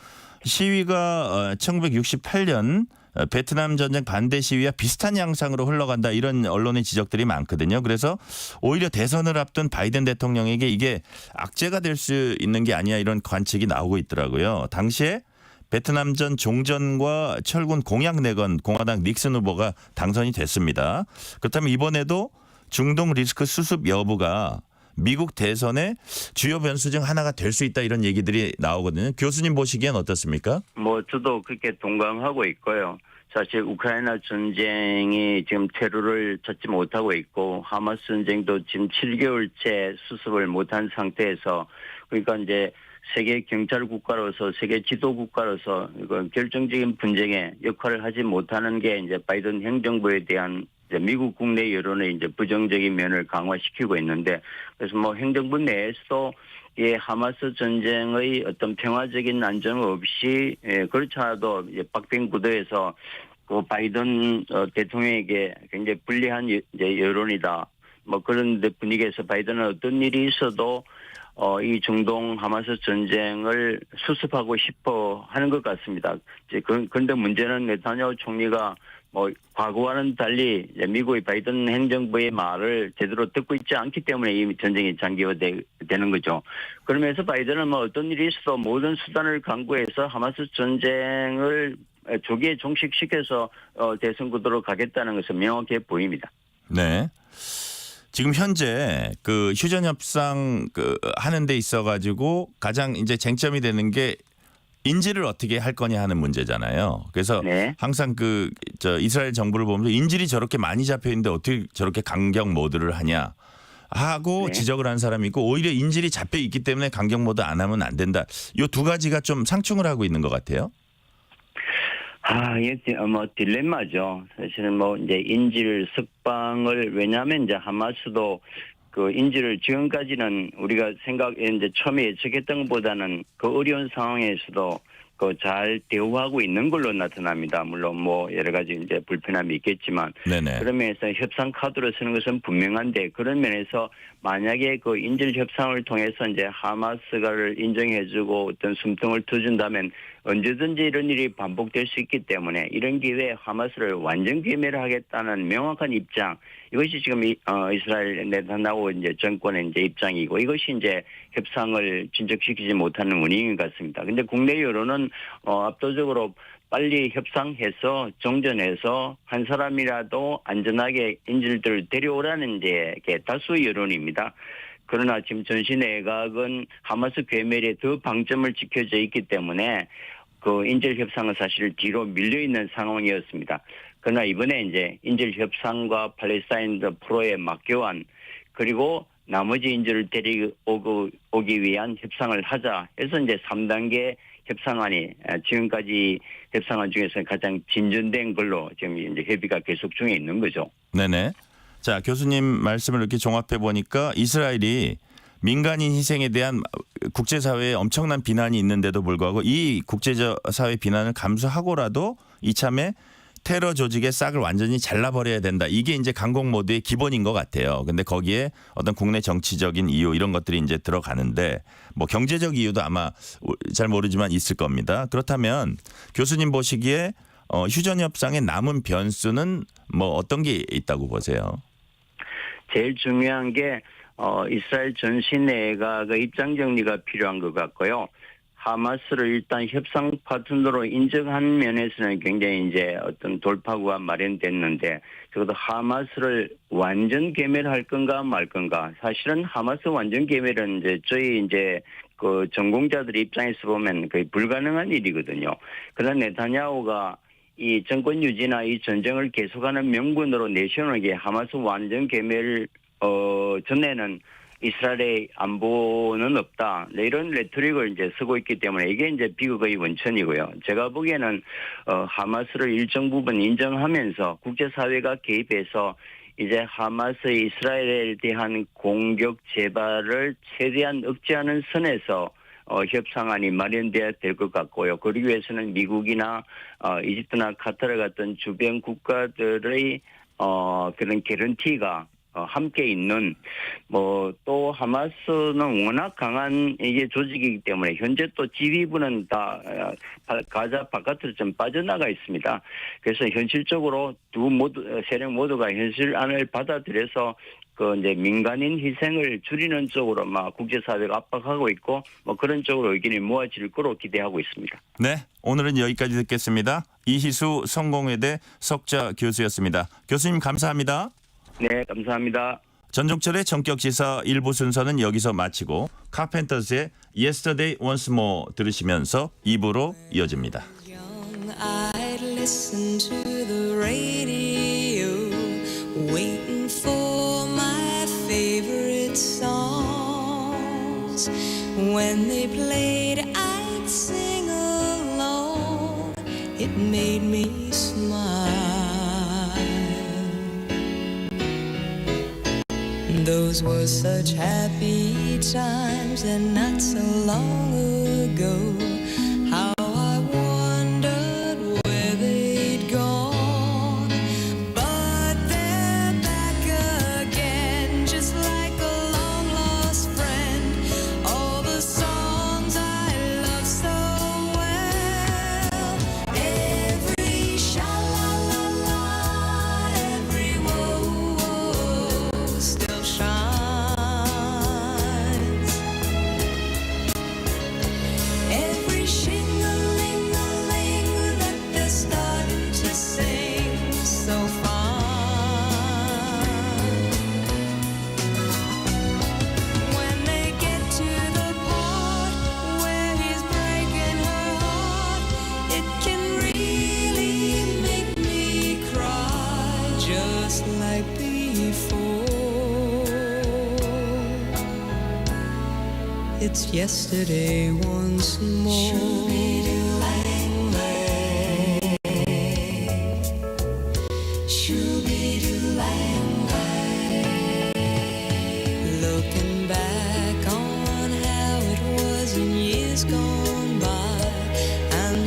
B: 시위가 1968년 베트남 전쟁 반대 시위와 비슷한 양상으로 흘러간다 이런 언론의 지적들이 많거든요. 그래서 오히려 대선을 앞둔 바이든 대통령에게 이게 악재가 될 수 있는 게 아니야 이런 관측이 나오고 있더라고요. 당시에 베트남전 종전과 철군 공약 내건 공화당 닉슨 후보가 당선이 됐습니다. 그렇다면 이번에도 중동 리스크 수습 여부가 미국 대선의 주요 변수 중 하나가 될 수 있다 이런 얘기들이 나오거든요. 교수님 보시기엔 어떻습니까?
E: 뭐 저도 그렇게 동감하고 있고요. 사실 우크라이나 전쟁이 지금 퇴로를 찾지 못하고 있고 하마스 전쟁도 지금 7개월째 수습을 못한 상태에서 그러니까 이제 세계 경찰 국가로서 세계 지도 국가로서 이건 결정적인 분쟁에 역할을 하지 못하는 게 이제 바이든 행정부에 대한 미국 국내 여론의 이제 부정적인 면을 강화시키고 있는데 그래서 뭐 행정부 내에서도 이 하마스 전쟁의 어떤 평화적인 안정 없이 그렇지 않아도 이제 박빙 구도에서 그 바이든 대통령에게 굉장히 불리한 이제 여론이다. 뭐 그런 분위기에서 바이든은 어떤 일이 있어도 이 중동 하마스 전쟁을 수습하고 싶어 하는 것 같습니다. 그런데 문제는 네타냐후 총리가 뭐 과거와는 달리 미국의 바이든 행정부의 말을 제대로 듣고 있지 않기 때문에 이 전쟁이 장기화되는 거죠. 그러면서 바이든은 뭐 어떤 일이 있어도 모든 수단을 강구해서 하마스 전쟁을 조기에 종식시켜서 대선 구도로 가겠다는 것은 명확해 보입니다.
B: 네. 지금 현재 그 휴전 협상 하는 데 있어 가지고 가장 이제 쟁점이 되는 게 인질을 어떻게 할 거냐 하는 문제잖아요. 그래서
E: 네.
B: 항상 이스라엘 정부를 보면서 인질이 저렇게 많이 잡혀 있는데 어떻게 저렇게 강경 모드를 하냐 하고
E: 네.
B: 지적을 한 사람이 있고 오히려 인질이 잡혀 있기 때문에 강경 모드 안 하면 안 된다. 이 두 가지가 좀 상충을 하고 있는 것 같아요.
E: 이게 뭐 딜레마죠. 사실은 뭐 이제 인질 석방을 왜냐하면 이제 하마스도 그 인질을 지금까지는 우리가 이제 처음에 예측했던 것보다는 그 어려운 상황에서도 잘 대우하고 있는 걸로 나타납니다. 물론 뭐 여러 가지 이제 불편함이 있겠지만
B: 네네.
E: 그런 면에서 협상 카드로 쓰는 것은 분명한데 그런 면에서 만약에 그 인질 협상을 통해서 이제 하마스가를 인정해주고 어떤 숨통을 터준다면 언제든지 이런 일이 반복될 수 있기 때문에 이런 기회에 하마스를 완전 괴멸을 하겠다는 명확한 입장 이것이 지금 이스라엘 네타냐후 이제 정권의 이제 입장이고 이것이 이제 협상을 진척시키지 못하는 원인인 것 같습니다. 근데 국내 여론은 압도적으로 빨리 협상해서 정전해서 한 사람이라도 안전하게 인질들을 데려오라는 이제 다수 여론입니다. 그러나 지금 전시 내각은 하마스 괴멸에 더 방점을 지켜져 있기 때문에 그 인질 협상은 사실 뒤로 밀려 있는 상황이었습니다. 그러나 이번에 이제 인질 협상과 팔레스타인들 포로의 막교환 그리고 나머지 인질을 데리오기 위한 협상을 하자 해서 이제 3단계 협상안이 지금까지 협상안 중에서 가장 진전된 걸로 지금 이제 협의가 계속 중에 있는 거죠.
B: 네네. 자, 교수님 말씀을 이렇게 종합해 보니까 이스라엘이 민간인 희생에 대한 국제사회에 엄청난 비난이 있는데도 불구하고 이 국제사회 비난을 감수하고라도 이참에 테러 조직의 싹을 완전히 잘라버려야 된다. 이게 이제 강공 모드의 기본인 것 같아요. 근데 거기에 어떤 국내 정치적인 이유 이런 것들이 이제 들어가는데 뭐 경제적 이유도 아마 잘 모르지만 있을 겁니다. 그렇다면 교수님 보시기에 휴전 협상의 남은 변수는 뭐 어떤 게 있다고 보세요?
E: 제일 중요한 게 이스라엘 전시 내각의 입장 정리가 필요한 것 같고요. 하마스를 일단 협상 파트너로 인정한 면에서는 굉장히 이제 어떤 돌파구가 마련됐는데 적어도 하마스를 완전 괴멸할 건가 말 건가. 사실은 하마스 완전 괴멸은 이제 그 전공자들 입장에서 보면 거의 불가능한 일이거든요. 그러나 네타냐후가 이 정권 유지나 이 전쟁을 계속하는 명분으로 내세우는 게 하마스 완전 괴멸 전에는 이스라엘의 안보는 없다. 이런 레토릭을 이제 쓰고 있기 때문에 이게 이제 비극의 원천이고요. 제가 보기에는 하마스를 일정 부분 인정하면서 국제사회가 개입해서 이제 하마스의 이스라엘에 대한 공격 재발을 최대한 억제하는 선에서 협상안이 마련돼야 될 것 같고요. 그러기 위해서는 미국이나 이집트나 카타르 같은 주변 국가들의 그런 개런티가 함께 있는 또 하마스는 워낙 강한 이게 조직이기 때문에 현재 또 지휘부는 다 가자 바깥으로 좀 빠져나가 있습니다. 그래서 현실적으로 세력 모두가 현실안을 받아들여서 그 이제 민간인 희생을 줄이는 쪽으로 막 국제사회가 압박하고 있고 그런 쪽으로 의견이 모아질 거로 기대하고 있습니다.
B: 네, 오늘은 여기까지 듣겠습니다. 이희수 성공회대 석좌 교수였습니다. 교수님 감사합니다.
E: 네, 감사합니다.
B: 전종철의 전격시사 1부 순서는 여기서 마치고 카펜터스의 Yesterday Once More 들으시면서 2부로 이어집니다.
F: I'd listen to the radio, waiting for my favorite songs. When they played, I'd sing along. It made me smile. Those were such happy times, and not so long ago. How I wondered where they'd gone, but they're back again, just like a long lost friend. All the songs I love so well, every sha-la-la-la, every woe still shines. Every shing-a-ling-a-ling that they're starting to sing so fine. When they get to the part where he's breaking her heart, it can really make me cry, just like before. It's yesterday once more. Looking back on how it was in years gone by, and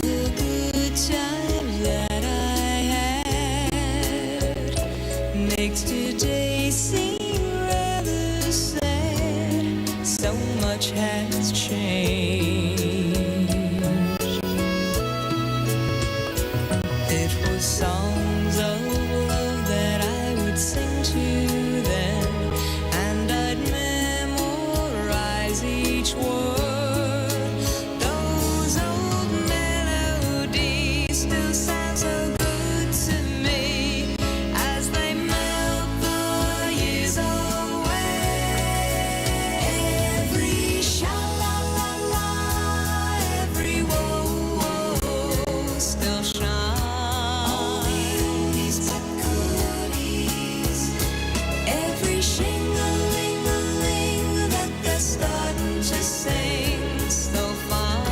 F: songs of love that I would sing to them, and I'd memorize each word. Those old melodies still sound so good to me as they melt the years away. Every sha-la-la-la, every whoa-whoa still shines. Every shing-a-ling-a-ling that they're starting to sing still fine.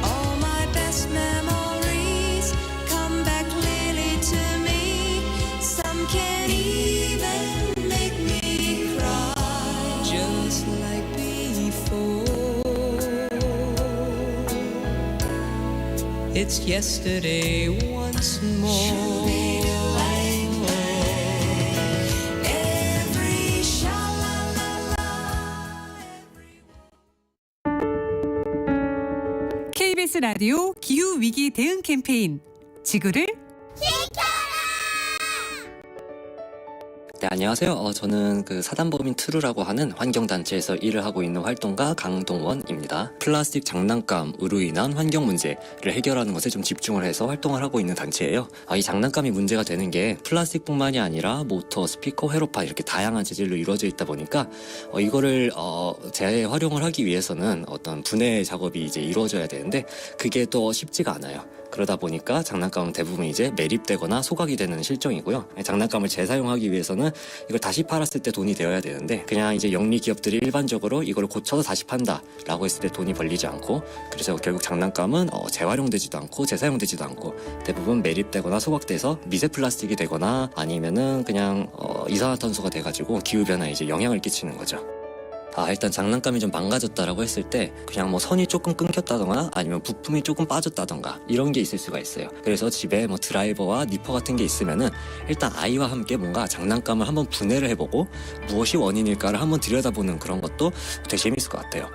F: All my best memories come back clearly to me. Some can even make me cry, just like before. It's yesterday once more. Every sha-la-la-la,
G: KBS 라디오 기후 위기 대응 캠페인 지구를
H: 네, 안녕하세요. 저는 그 사단법인 트루라고 하는 환경단체에서 일을 하고 있는 활동가 강동원입니다. 플라스틱 장난감으로 인한 환경 문제를 해결하는 것에 좀 집중을 해서 활동을 하고 있는 단체예요. 이 장난감이 문제가 되는 게 플라스틱뿐만이 아니라 모터, 스피커, 회로판 이렇게 다양한 재질로 이루어져 있다 보니까 이거를 재활용을 하기 위해서는 어떤 분해 작업이 이제 이루어져야 되는데 그게 또 쉽지가 않아요. 그러다 보니까 장난감은 대부분 이제 매립되거나 소각이 되는 실정이고요. 장난감을 재사용하기 위해서는 이걸 다시 팔았을 때 돈이 되어야 되는데 그냥 이제 영리 기업들이 일반적으로 이걸 고쳐서 다시 판다라고 했을 때 돈이 벌리지 않고 그래서 결국 장난감은 재활용되지도 않고 재사용되지도 않고 대부분 매립되거나 소각돼서 미세 플라스틱이 되거나 아니면은 그냥 이산화탄소가 돼가지고 기후변화에 이제 영향을 끼치는 거죠. 일단 장난감이 좀 망가졌다라고 했을 때 그냥 뭐 선이 조금 끊겼다던가 아니면 부품이 조금 빠졌다던가 이런 게 있을 수가 있어요. 그래서 집에 뭐 드라이버와 니퍼 같은 게 있으면은 일단 아이와 함께 뭔가 장난감을 한번 분해를 해보고 무엇이 원인일까를 한번 들여다보는 그런 것도 되게 재밌을 것 같아요.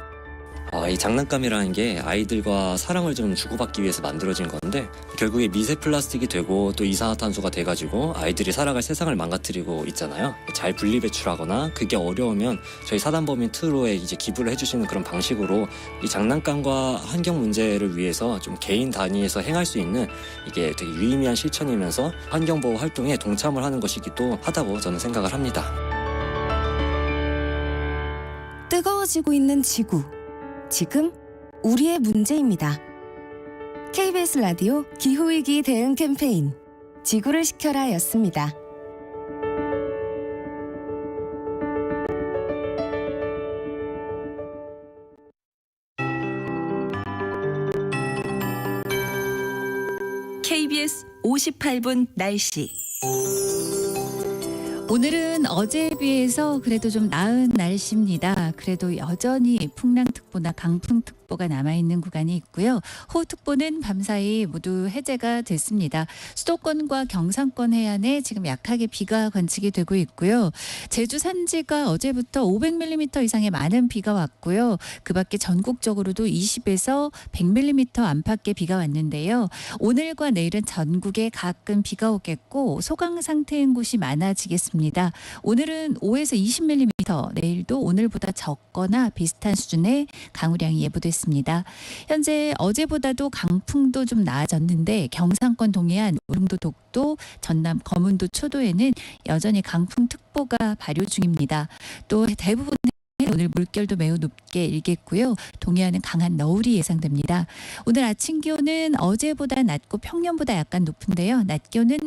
H: 이 장난감이라는 게 아이들과 사랑을 좀 주고받기 위해서 만들어진 건데 결국에 미세 플라스틱이 되고 또 이산화탄소가 돼가지고 아이들이 살아갈 세상을 망가뜨리고 있잖아요. 잘 분리 배출하거나 그게 어려우면 저희 사단법인 트루에 이제 기부를 해주시는 그런 방식으로 이 장난감과 환경 문제를 위해서 좀 개인 단위에서 행할 수 있는 이게 되게 유의미한 실천이면서 환경보호 활동에 동참을 하는 것이기도 하다고 저는 생각을 합니다.
D: 뜨거워지고 있는 지구. 지금 우리의 문제입니다. KBS 라디오 기후위기 대응 캠페인 지구를 지켜라 였습니다.
G: KBS 58분 날씨.
A: 오늘은 어제에 비해서 그래도 좀 나은 날씨입니다. 그래도 여전히 풍랑특보나 강풍특보가 남아있는 구간이 있고요. 호우특보는 밤사이 모두 해제가 됐습니다. 수도권과 경상권 해안에 지금 약하게 비가 관측이 되고 있고요. 제주 산지가 어제부터 500mm 이상의 많은 비가 왔고요. 그 밖에 전국적으로도 20에서 100mm 안팎의 비가 왔는데요. 오늘과 내일은 전국에 가끔 비가 오겠고 소강 상태인 곳이 많아지겠습니다. 오늘은 5에서 20mm, 내일도 오늘보다 적거나 비슷한 수준의 강우량이 예보됐습니다. 현재 어제보다도 강풍도 좀 나아졌는데 경상권 동해안, 울릉도, 독도, 전남, 거문도, 초도에는 여전히 강풍특보가 발효 중입니다. 또 대부분 오늘 물결도 매우 높게 일겠고요. 동해안은 강한 너울이 예상됩니다. 오늘 아침 기온은 어제보다 낮고 평년보다 약간 높은데요. 낮 기온은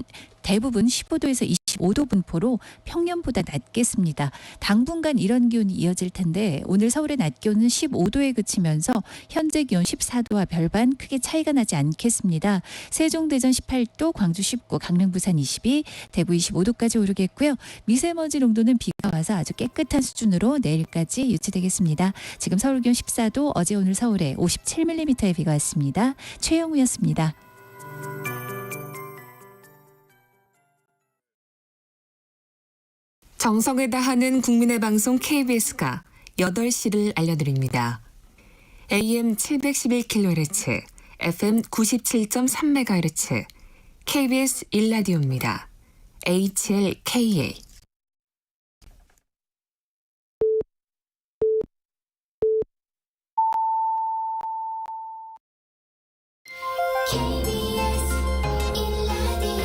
A: 대부분 15도에서 25도 분포로 평년보다 낮겠습니다. 당분간 이런 기온이 이어질 텐데 오늘 서울의 낮 기온은 15도에 그치면서 현재 기온 14도와 별반 크게 차이가 나지 않겠습니다. 세종, 대전 18도, 광주 19, 강릉, 부산 22, 대구 25도까지 오르겠고요. 미세먼지 농도는 비가 와서 아주 깨끗한 수준으로 내일까지 유지되겠습니다. 지금 서울 기온 14도, 어제 오늘 서울에 57mm의 비가 왔습니다. 최영우였습니다.
I: 정성을 다하는 국민의 방송 KBS가 8시를 알려드립니다. AM 711kHz, FM 97.3MHz KBS 1라디오입니다. HLKA
F: KBS 1라디오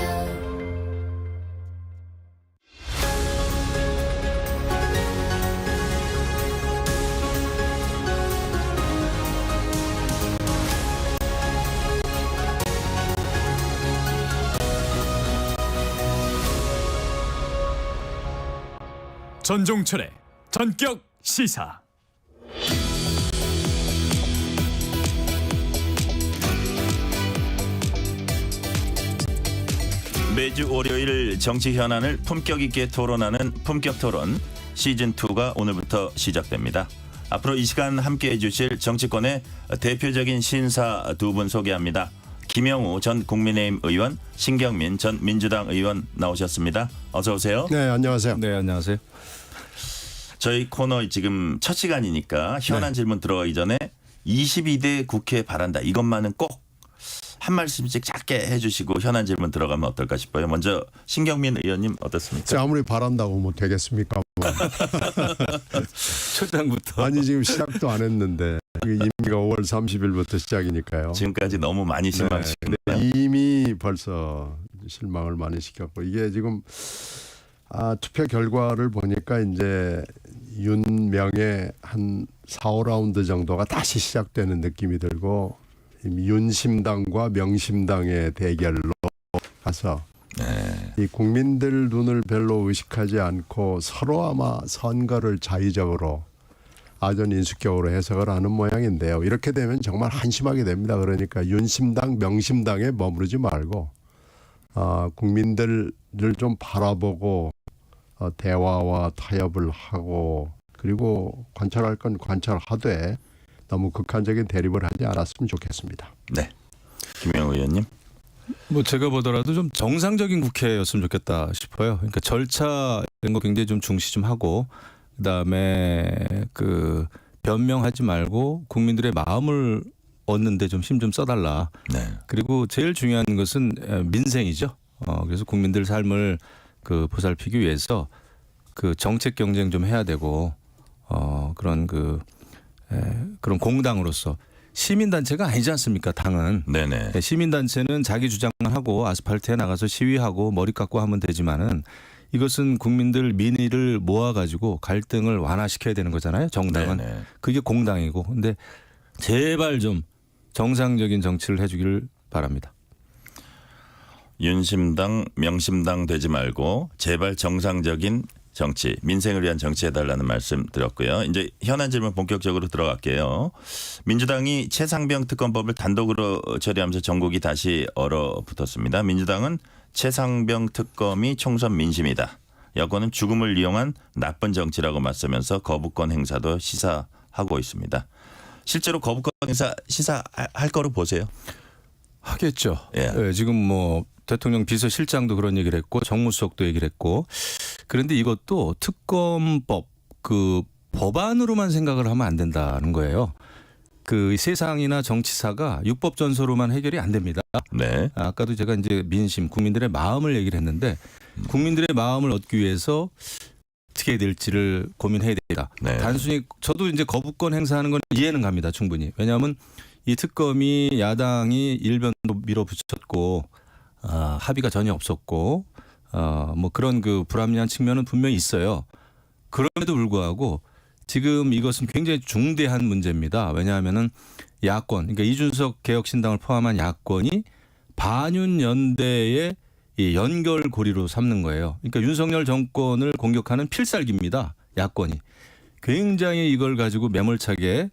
J: 전종철의 전격 시사.
B: 매주 월요일 정치 현안을 품격 있게 토론하는 품격 토론 시즌 2가 오늘부터 시작됩니다. 앞으로 이 시간 함께해 주실 정치권의 대표적인 신사 두 분 소개합니다. 김영우 전 국민의힘 의원, 신경민 전 민주당 의원 나오셨습니다. 어서 오세요.
K: 네, 안녕하세요.
J: 네, 안녕하세요.
B: 저희 코너 지금 첫 시간이니까 현안 질문 들어가기 전에 22대 국회 바란다. 이것만은 꼭 한 말씀씩 짧게 해주시고 현안 질문 들어가면 어떨까 싶어요. 먼저 신경민 의원님 어떻습니까?
K: 제가 아무리 바란다고 뭐 되겠습니까?
J: 초장부터.
K: 아니 지금 시작도 안 했는데 임기가 5월 30일부터 시작이니까요.
B: 지금까지 너무 많이 실망시켰네요.
K: 네, 이미 벌써 실망을 많이 시켰고 이게 지금 투표 결과를 보니까 이제 윤명의 한 4, 5라운드 정도가 다시 시작되는 느낌이 들고 윤심당과 명심당의 대결로 가서 이 국민들 눈을 별로 의식하지 않고 서로 아마 선거를 자의적으로 아전 인수격으로 해석을 하는 모양인데요. 이렇게 되면 정말 한심하게 됩니다. 그러니까 윤심당, 명심당에 머무르지 말고 국민들을 좀 바라보고 대화와 타협을 하고 그리고 관찰할 건 관찰하되 너무 극한적인 대립을 하지 않았으면 좋겠습니다.
B: 네, 김영우 의원님.
J: 뭐 제가 보더라도 좀 정상적인 국회였으면 좋겠다 싶어요. 그러니까 절차 이런 거 굉장히 좀 중시 좀 하고 그다음에 그 변명하지 말고 국민들의 마음을 얻는데 좀 힘 좀 써달라.
B: 네.
J: 그리고 제일 중요한 것은 민생이죠. 그래서 국민들 삶을 그 보살피기 위해서 그 정책 경쟁 좀 해야 되고 그런 공당으로서 시민단체가 아니지 않습니까? 당은.
B: 네네.
J: 시민단체는 자기 주장만 하고 아스팔트에 나가서 시위하고 머리 깎고 하면 되지만은 이것은 국민들 민의를 모아가지고 갈등을 완화시켜야 되는 거잖아요. 정당은.
B: 네네.
J: 그게 공당이고. 근데 제발 좀 정상적인 정치를 해주기를 바랍니다.
B: 윤심당, 명심당 되지 말고 제발 정상적인 정치, 민생을 위한 정치 해달라는 말씀 드렸고요. 이제 현안 질문 본격적으로 들어갈게요. 민주당이 최상병 특검법을 단독으로 처리하면서 전국이 다시 얼어붙었습니다. 민주당은 최상병 특검이 총선 민심이다. 여권은 죽음을 이용한 나쁜 정치라고 맞서면서 거부권 행사도 시사하고 있습니다. 실제로 거부권 행사 시사할 거로 보세요?
J: 하겠죠.
B: 예.
J: 지금 뭐 대통령 비서실장도 그런 얘기를 했고 정무수석도 얘기를 했고 그런데 이것도 특검법 그 법안으로만 생각을 하면 안 된다는 거예요. 그 세상이나 정치사가 육법전서로만 해결이 안 됩니다.
B: 네.
J: 아까도 제가 이제 민심 국민들의 마음을 얘기를 했는데 국민들의 마음을 얻기 위해서 어떻게 해야 될지를 고민해야 된다.
B: 네.
J: 단순히 저도 이제 거부권 행사하는 건 이해는 갑니다. 충분히. 왜냐하면 이 특검이 야당이 일변도 밀어붙였고 합의가 전혀 없었고 뭐 그런 그 불합리한 측면은 분명히 있어요. 그럼에도 불구하고 지금 이것은 굉장히 중대한 문제입니다. 왜냐하면은 야권, 그러니까 이준석 개혁신당을 포함한 야권이 반윤 연대의 이 연결고리로 삼는 거예요. 그러니까 윤석열 정권을 공격하는 필살기입니다. 야권이. 굉장히 이걸 가지고 매몰차게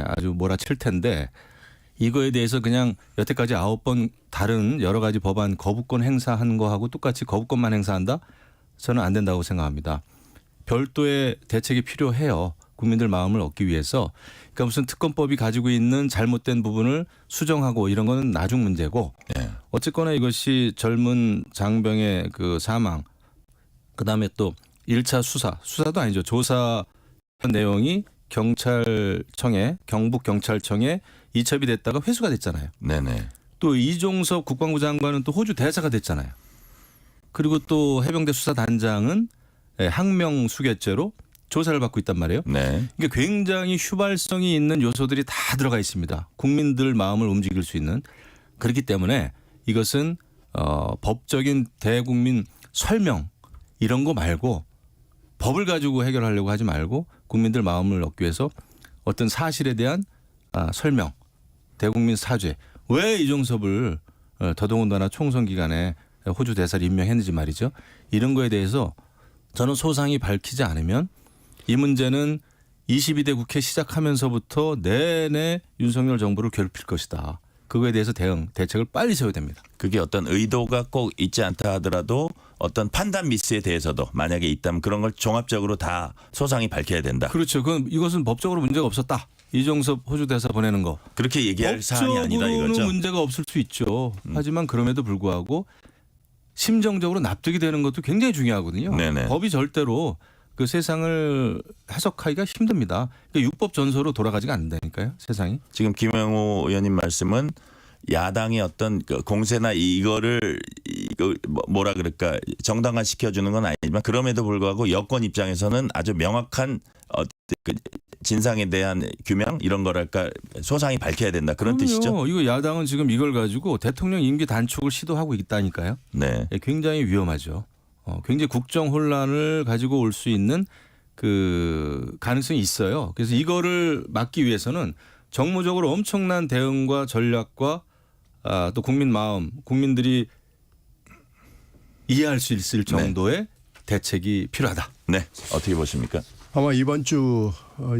J: 아주 몰아칠 텐데 이거에 대해서 그냥 여태까지 9번 다른 여러 가지 법안 거부권 행사한 거하고 똑같이 거부권만 행사한다? 저는 안 된다고 생각합니다. 별도의 대책이 필요해요. 국민들 마음을 얻기 위해서. 그러니까 무슨 특검법이 가지고 있는 잘못된 부분을 수정하고 이런 거는 나중 문제고 어쨌거나 이것이 젊은 장병의 그 사망 그다음에 또 1차 수사도 아니죠. 조사 내용이 경찰청에 경북경찰청에 이첩이 됐다가 회수가 됐잖아요.
B: 네네.
J: 또 이종섭 국방부 장관은 또 호주 대사가 됐잖아요. 그리고 또 해병대 수사단장은 항명 수괴죄로 조사를 받고 있단 말이에요.
B: 네.
J: 이게 굉장히 휘발성이 있는 요소들이 다 들어가 있습니다. 국민들 마음을 움직일 수 있는. 그렇기 때문에 이것은 법적인 대국민 설명 이런 거 말고 법을 가지고 해결하려고 하지 말고 국민들 마음을 얻기 위해서 어떤 사실에 대한 설명, 대국민 사죄. 왜 이종섭을 더더군다나 총선 기간에 호주 대사를 임명했는지 말이죠. 이런 거에 대해서 저는 소상히 밝히지 않으면 이 문제는 22대 국회 시작하면서부터 내내 윤석열 정부를 괴롭힐 것이다. 그거에 대해서 대책을 빨리 세워야 됩니다.
B: 그게 어떤 의도가 꼭 있지 않다 하더라도 어떤 판단 미스에 대해서도 만약에 있다면 그런 걸 종합적으로 다 소상히 밝혀야 된다.
J: 그렇죠. 그건 이것은 법적으로 문제가 없었다. 이종섭 호주 대사 보내는 거.
B: 그렇게 얘기할 사안이 아니다 이거죠.
J: 법적으로는 문제가 없을 수 있죠. 하지만 그럼에도 불구하고 심정적으로 납득이 되는 것도 굉장히 중요하거든요.
B: 네네.
J: 법이 절대로 그 세상을 해석하기가 힘듭니다. 그러니까 육법 전서로 돌아가지가 않는다니까요. 세상이.
B: 지금 김영호 의원님 말씀은 야당의 어떤 그 공세나 이거를 뭐라 그럴까 정당화 시켜주는 건 아니지만 그럼에도 불구하고 여권 입장에서는 아주 명확한 그 진상에 대한 규명 이런 거랄까 소상히 밝혀야 된다 그런
J: 그럼요.
B: 뜻이죠.
J: 이거 야당은 지금 이걸 가지고 대통령 임기 단축을 시도하고 있다니까요.
B: 네.
J: 굉장히 위험하죠. 굉장히 국정 혼란을 가지고 올 수 있는 그 가능성이 있어요. 그래서 이거를 막기 위해서는 정무적으로 엄청난 대응과 전략과 또 국민 마음, 국민들이 이해할 수 있을 정도의 대책이 필요하다.
B: 네. 어떻게 보십니까?
K: 아마 이번 주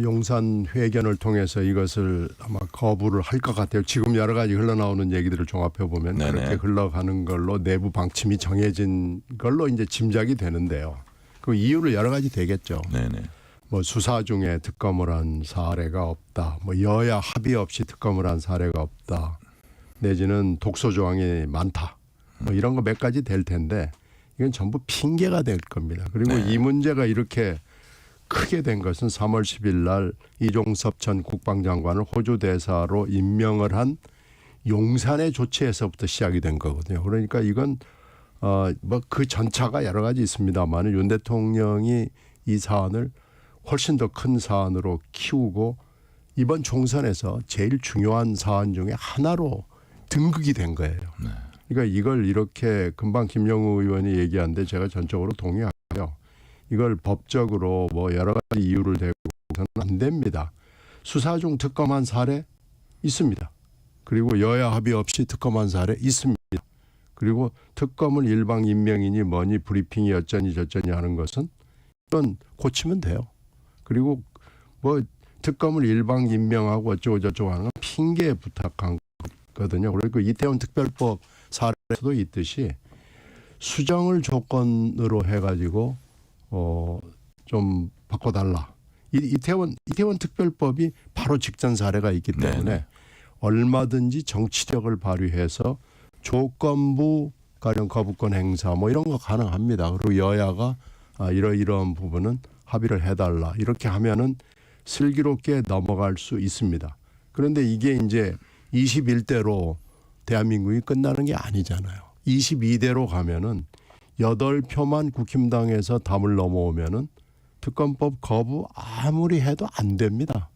K: 용산 회견을 통해서 이것을 아마 거부를 할 것 같아요. 지금 여러 가지 흘러나오는 얘기들을 종합해 보면
B: 네네.
K: 그렇게 흘러가는 걸로 내부 방침이 정해진 걸로 이제 짐작이 되는데요. 그 이유를 여러 가지 되겠죠.
B: 네네.
K: 뭐 수사 중에 특검을 한 사례가 없다. 뭐 여야 합의 없이 특검을 한 사례가 없다. 내지는 독소 조항이 많다. 뭐 이런 거 몇 가지 될 텐데 이건 전부 핑계가 될 겁니다. 그리고
B: 네.
K: 이 문제가 이렇게 크게 된 것은 3월 10일 날 이종섭 전 국방장관을 호주 대사로 임명을 한 용산의 조치에서부터 시작이 된 거거든요. 그러니까 이건 뭐 그 전차가 여러 가지 있습니다만 윤 대통령이 이 사안을 훨씬 더 큰 사안으로 키우고 이번 총선에서 제일 중요한 사안 중에 하나로 등극이 된 거예요.
B: 네.
K: 그러니까 이걸 이렇게 금방 김영우 의원이 얘기하는데 제가 전적으로 동의하고요. 이걸 법적으로 뭐 여러 가지 이유를 대고서는 안 됩니다. 수사 중 특검한 사례 있습니다. 그리고 여야 합의 없이 특검한 사례 있습니다. 그리고 특검을 일방 임명이니 뭐니 브리핑이 어쩌니 저쩌니 하는 것은 이건 고치면 돼요. 그리고 뭐 특검을 일방 임명하고 어쩌고 저쩌고 하는 건 핑계에 부탁한 거거든요. 그리고 이태원 특별법 사례에서도 있듯이 수정을 조건으로 해가지고 좀 바꿔달라. 이태원 특별법이 바로 직전 사례가 있기 때문에
B: 네네.
K: 얼마든지 정치력을 발휘해서 조건부 가령 거부권 행사 뭐 이런 거 가능합니다. 그리고 여야가 이러이러한 부분은 합의를 해달라. 이렇게 하면은 슬기롭게 넘어갈 수 있습니다. 그런데 이게 이제 21대로 대한민국이 끝나는 게 아니잖아요. 22대로 가면은 8표만 국힘당에서 담을 넘어오면은 특검법 거부 아무리 해도 안 됩니다.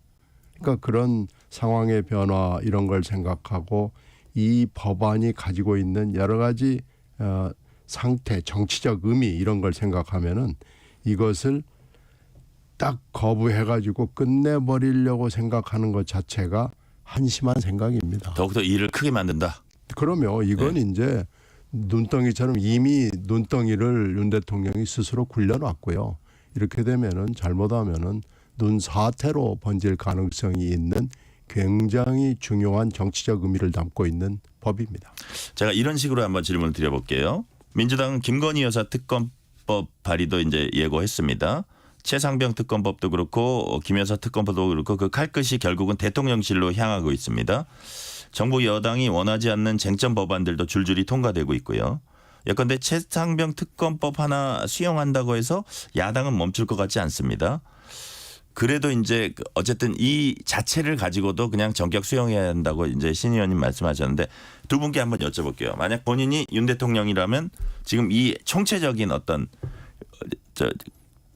K: 그러니까 그런 상황의 변화 이런 걸 생각하고 이 법안이 가지고 있는 여러 가지 상태, 정치적 의미 이런 걸 생각하면은 이것을 딱 거부해가지고 끝내버리려고 생각하는 것 자체가 한심한 생각입니다.
B: 더욱더 일을 크게 만든다.
K: 그러면 이건 이제 눈덩이처럼 이미 눈덩이를 윤 대통령이 스스로 굴려놨고요. 이렇게 되면은 잘못하면은 눈사태로 번질 가능성이 있는 굉장히 중요한 정치적 의미를 담고 있는 법입니다.
B: 제가 이런 식으로 한번 질문을 드려볼게요. 민주당은 김건희 여사 특검법 발의도 이제 예고했습니다. 최상병 특검법도 그렇고 김 여사 특검법도 그렇고 그 칼끝이 결국은 대통령실로 향하고 있습니다. 정부 여당이 원하지 않는 쟁점 법안들도 줄줄이 통과되고 있고요. 예컨대 최상병 특검법 하나 수용한다고 해서 야당은 멈출 것 같지 않습니다. 그래도 이제 어쨌든 이 자체를 가지고도 그냥 전격 수용해야 한다고 이제 신 의원님 말씀하셨는데 두 분께 한번 여쭤볼게요. 만약 본인이 윤 대통령이라면 지금 이 총체적인 어떤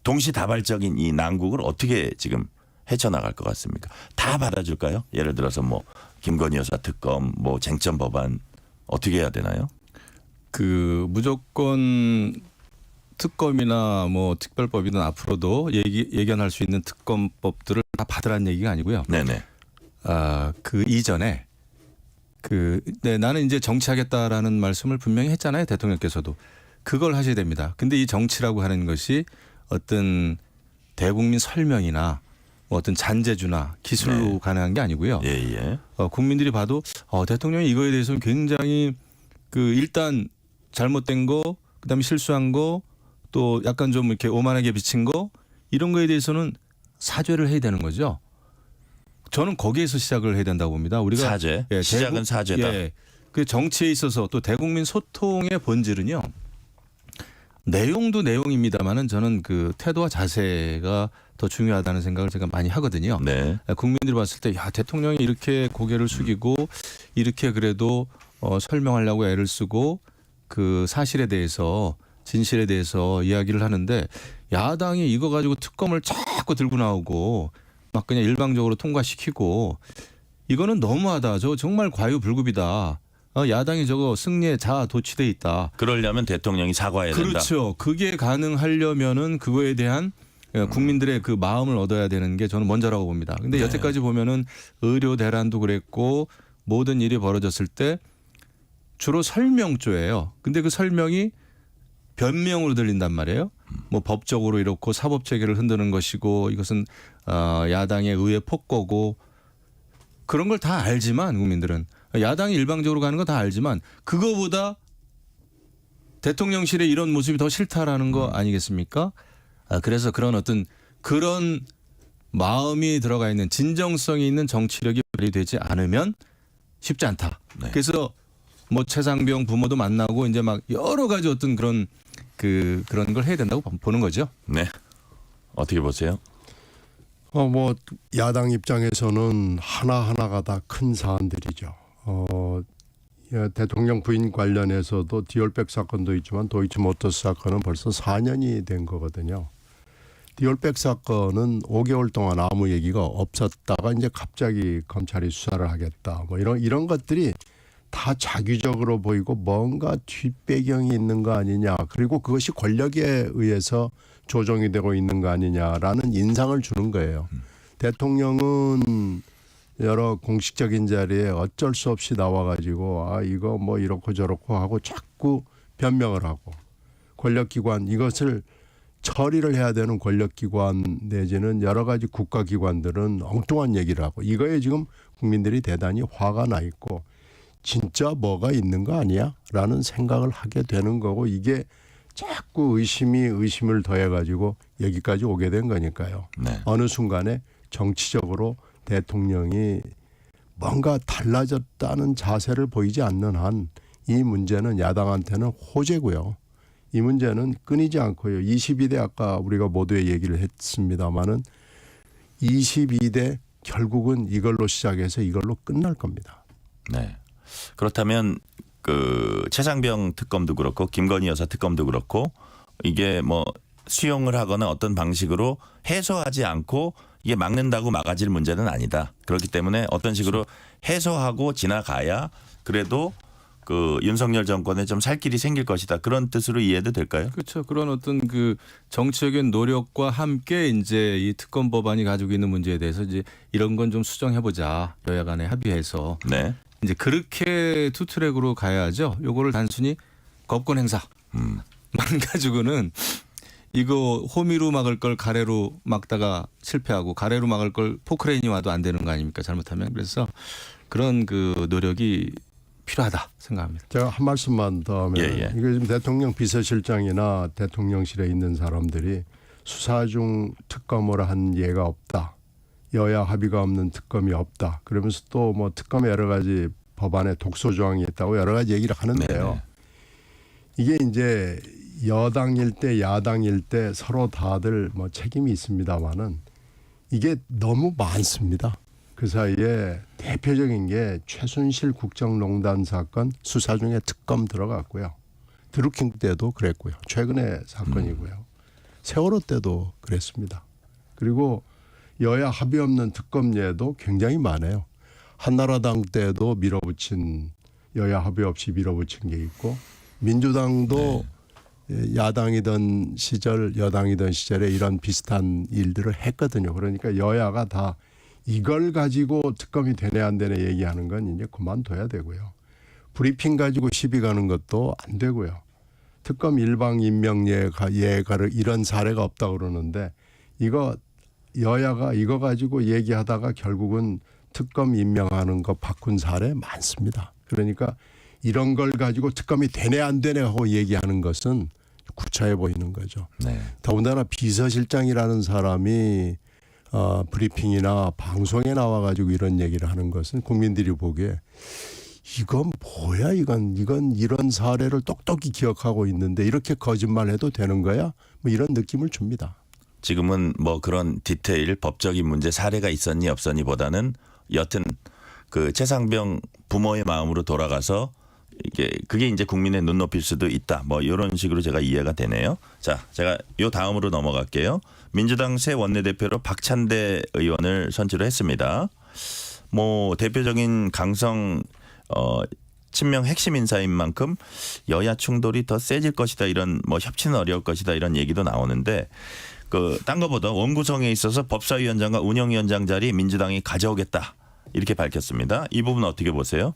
B: 동시다발적인 이 난국을 어떻게 지금 헤쳐나갈 것 같습니까? 다 받아줄까요? 예를 들어서 뭐 김건희 여사 특검, 뭐 쟁점 법안 어떻게 해야 되나요?
J: 그 무조건 특검이나 뭐 특별법이든 앞으로도 예견할 수 있는 특검법들을 다 받으라는 얘기가 아니고요.
B: 네네.
J: 그 이전에 나는 이제 정치하겠다라는 말씀을 분명히 했잖아요. 대통령께서도. 그걸 하셔야 됩니다. 근데 이 정치라고 하는 것이 어떤 대국민 설명이나 뭐 어떤 잔재주나 기술로 가능한 게 아니고요.
B: 예.
J: 국민들이 봐도 대통령이 이거에 대해서는 굉장히 일단 잘못된 거, 그다음에 실수한 거, 또 약간 좀 이렇게 오만하게 비친 거 이런 거에 대해서는 사죄를 해야 되는 거죠. 저는 거기에서 시작을 해야 된다고 봅니다. 우리가
B: 사죄. 시작은 사죄다.
J: 예, 그 정치에 있어서 또 대국민 소통의 본질은요. 내용도 내용입니다만은 저는 그 태도와 자세가 더 중요하다는 생각을 제가 많이 하거든요.
B: 네.
J: 국민들이 봤을 때 야, 대통령이 이렇게 고개를 숙이고 이렇게 그래도 설명하려고 애를 쓰고 그 사실에 대해서 진실에 대해서 이야기를 하는데 야당이 이거 가지고 특검을 자꾸 들고 나오고 막 그냥 일방적으로 통과시키고 이거는 너무하다. 저 정말 과유불급이다. 야당이 저거 승리에 자아 도취돼 있다.
B: 그러려면 대통령이 사과해야 된다.
J: 그렇죠. 그게 가능하려면은 그거에 대한 국민들의 그 마음을 얻어야 되는 게 저는 먼저라고 봅니다. 근데
B: 네.
J: 여태까지 보면은 의료 대란도 그랬고 모든 일이 벌어졌을 때 주로 설명조예요. 근데 그 설명이 변명으로 들린단 말이에요. 뭐 법적으로 이렇고 사법 체계를 흔드는 것이고 이것은 야당의 의회 폭거고 그런 걸 다 알지만 국민들은 야당이 일방적으로 가는 거 다 알지만 그거보다 대통령실의 이런 모습이 더 싫다라는 거 아니겠습니까? 그래서 그런 어떤 그런 마음이 들어가 있는 진정성이 있는 정치력이 발휘되지 않으면 쉽지 않다.
B: 네.
J: 그래서 뭐 최상병 부모도 만나고 이제 막 여러 가지 어떤 그런 걸 해야 된다고 보는 거죠.
B: 네. 어떻게 보세요?
K: 뭐 야당 입장에서는 하나하나가 다 큰 사안들이죠. 대통령 부인 관련해서도 디올백 사건도 있지만 도이치모터스 사건은 벌써 4년이 된 거거든요. 디올백 사건은 5개월 동안 아무 얘기가 없었다가 이제 갑자기 검찰이 수사를 하겠다. 뭐 이런 것들이 다 자규적으로 보이고 뭔가 뒷배경이 있는 거 아니냐. 그리고 그것이 권력에 의해서 조정이 되고 있는 거 아니냐라는 인상을 주는 거예요. 대통령은 여러 공식적인 자리에 어쩔 수 없이 나와가지고 이거 뭐 이렇고 저렇고 하고 자꾸 변명을 하고 권력기관 이것을 처리를 해야 되는 권력기관 내지는 여러 가지 국가기관들은 엉뚱한 얘기를 하고 이거에 지금 국민들이 대단히 화가 나 있고 진짜 뭐가 있는 거 아니야? 라는 생각을 하게 되는 거고 이게 자꾸 의심이 의심을 더해가지고 여기까지 오게 된 거니까요.
B: 네.
K: 어느 순간에 정치적으로 대통령이 뭔가 달라졌다는 자세를 보이지 않는 한 이 문제는 야당한테는 호재고요. 이 문제는 끊이지 않고요. 22대 아까 우리가 모두의 얘기를 했습니다마는 22대 결국은 이걸로 시작해서 이걸로 끝날 겁니다.
B: 네. 그렇다면 그 최상병 특검도 그렇고 김건희 여사 특검도 그렇고 이게 뭐 수용을 하거나 어떤 방식으로 해소하지 않고 이게 막는다고 막아질 문제는 아니다. 그렇기 때문에 어떤 식으로 해소하고 지나가야 그래도 그 윤석열 정권에 좀 살 길이 생길 것이다. 그런 뜻으로 이해도 될까요?
J: 그렇죠. 그런 어떤 그 정치적인 노력과 함께 이제 이 특검 법안이 가지고 있는 문제에 대해서 이제 이런 건 좀 수정해 보자. 여야 간에 합의해서.
B: 네.
J: 이제 그렇게 투트랙으로 가야죠. 요거를 단순히 법권 행사만 가지고는 이거 호미로 막을 걸 가래로 막다가 실패하고 가래로 막을 걸 포크레인이 와도 안 되는 거 아닙니까? 잘못하면. 그래서 그런 그 노력이 필요하다 생각합니다.
K: 제가 한 말씀만 더 하면
B: 예.
K: 이게 지금 대통령 비서실장이나 대통령실에 있는 사람들이 수사 중 특검을 한 예가 없다. 여야 합의가 없는 특검이 없다. 그러면서 또 뭐 특검에 여러 가지 법안에 독소 조항이 있다고 여러 가지 얘기를 하는데요.
B: 네네.
K: 이게 이제 여당일 때 야당일 때 서로 다들 뭐 책임이 있습니다만은 이게 너무 많습니다. 그 사이에 대표적인 게 최순실 국정농단 사건 수사 중에 특검 들어갔고요. 드루킹 때도 그랬고요. 최근의 사건이고요. 세월호 때도 그랬습니다. 그리고 여야 합의 없는 특검예도 굉장히 많아요. 한나라당 때도 밀어붙인 여야 합의 없이 밀어붙인 게 있고 민주당도 야당이던 시절 여당이던 시절에 이런 비슷한 일들을 했거든요. 그러니까 여야가 다 이걸 가지고 특검이 되네 안 되네 얘기하는 건 이제 그만둬야 되고요. 브리핑 가지고 시비 가는 것도 안 되고요. 특검 일방 임명 예가를 이런 사례가 없다고 그러는데 이거 여야가 이거 가지고 얘기하다가 결국은 특검 임명하는 거 바꾼 사례 많습니다. 그러니까 이런 걸 가지고 특검이 되네 안 되네 하고 얘기하는 것은 구차해 보이는 거죠.
B: 네.
K: 더군다나 비서실장이라는 사람이 브리핑이나 방송에 나와가지고 이런 얘기를 하는 것은 국민들이 보기에 이건 뭐야 이건 이런 사례를 똑똑히 기억하고 있는데 이렇게 거짓말해도 되는 거야? 뭐 이런 느낌을 줍니다.
B: 지금은 뭐 그런 디테일 법적인 문제 사례가 있었니 없었니 보다는 여튼 그 최상병 부모의 마음으로 돌아가서 그게 이제 국민의 눈높일 수도 있다. 뭐 이런 식으로 제가 이해가 되네요. 자, 제가 요 다음으로 넘어갈게요. 민주당 새 원내대표로 박찬대 의원을 선출을 했습니다. 뭐 대표적인 강성 친명 핵심 인사인 만큼 여야 충돌이 더 세질 것이다. 이런 뭐 협치는 어려울 것이다. 이런 얘기도 나오는데 딴 거보다 원구성에 있어서 법사위원장과 운영위원장 자리 민주당이 가져오겠다. 이렇게 밝혔습니다. 이 부분 어떻게 보세요?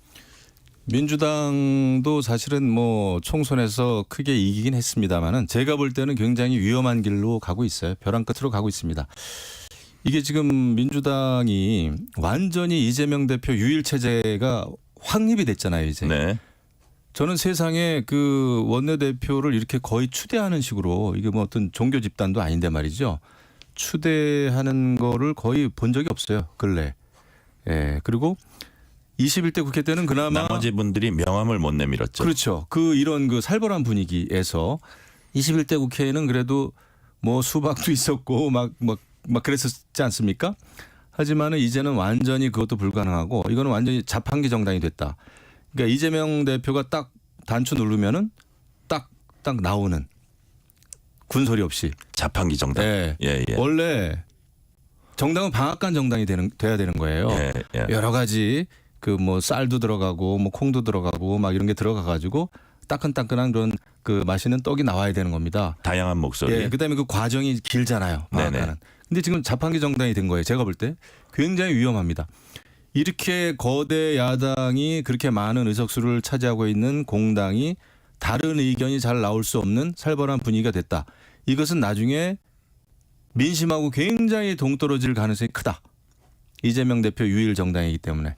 J: 민주당도 사실은 뭐 총선에서 크게 이기긴 했습니다만은 제가 볼 때는 굉장히 위험한 길로 가고 있어요. 벼랑 끝으로 가고 있습니다. 이게 지금 민주당이 완전히 이재명 대표 유일 체제가 확립이 됐잖아요, 이제.
B: 네.
J: 저는 세상에 그 원내대표를 이렇게 거의 추대하는 식으로 이게 뭐 어떤 종교 집단도 아닌데 말이죠. 추대하는 거를 거의 본 적이 없어요, 근래. 예. 그리고 21대 국회 때는 그나마
B: 나머지 분들이 명함을 못 내밀었죠.
J: 그렇죠. 이런 살벌한 분위기에서 21대 국회에는 그래도 뭐 수박도 있었고 막 그랬었지 않습니까? 하지만은 이제는 완전히 그것도 불가능하고 이거는 완전히 자판기 정당이 됐다. 그러니까 이재명 대표가 딱 단추 누르면은 딱 나오는 군소리 없이
B: 자판기 정당.
J: 예.
B: 예.
J: 원래 정당은 방앗간 정당이 돼야 되는 거예요.
B: 예.
J: 여러 가지 뭐 쌀도 들어가고 뭐 콩도 들어가고 막 이런 게 들어가 가지고 따끈따끈한 그런 맛있는 떡이 나와야 되는 겁니다.
B: 다양한 목소리.
J: 예. 그다음에 그 과정이 길잖아요. 방앗간은. 근데 지금 자판기 정당이 된 거예요. 제가 볼 때 굉장히 위험합니다. 이렇게 거대 야당이 그렇게 많은 의석수를 차지하고 있는 공당이 다른 의견이 잘 나올 수 없는 살벌한 분위기가 됐다. 이것은 나중에 민심하고 굉장히 동떨어질 가능성이 크다. 이재명 대표 유일 정당이기 때문에.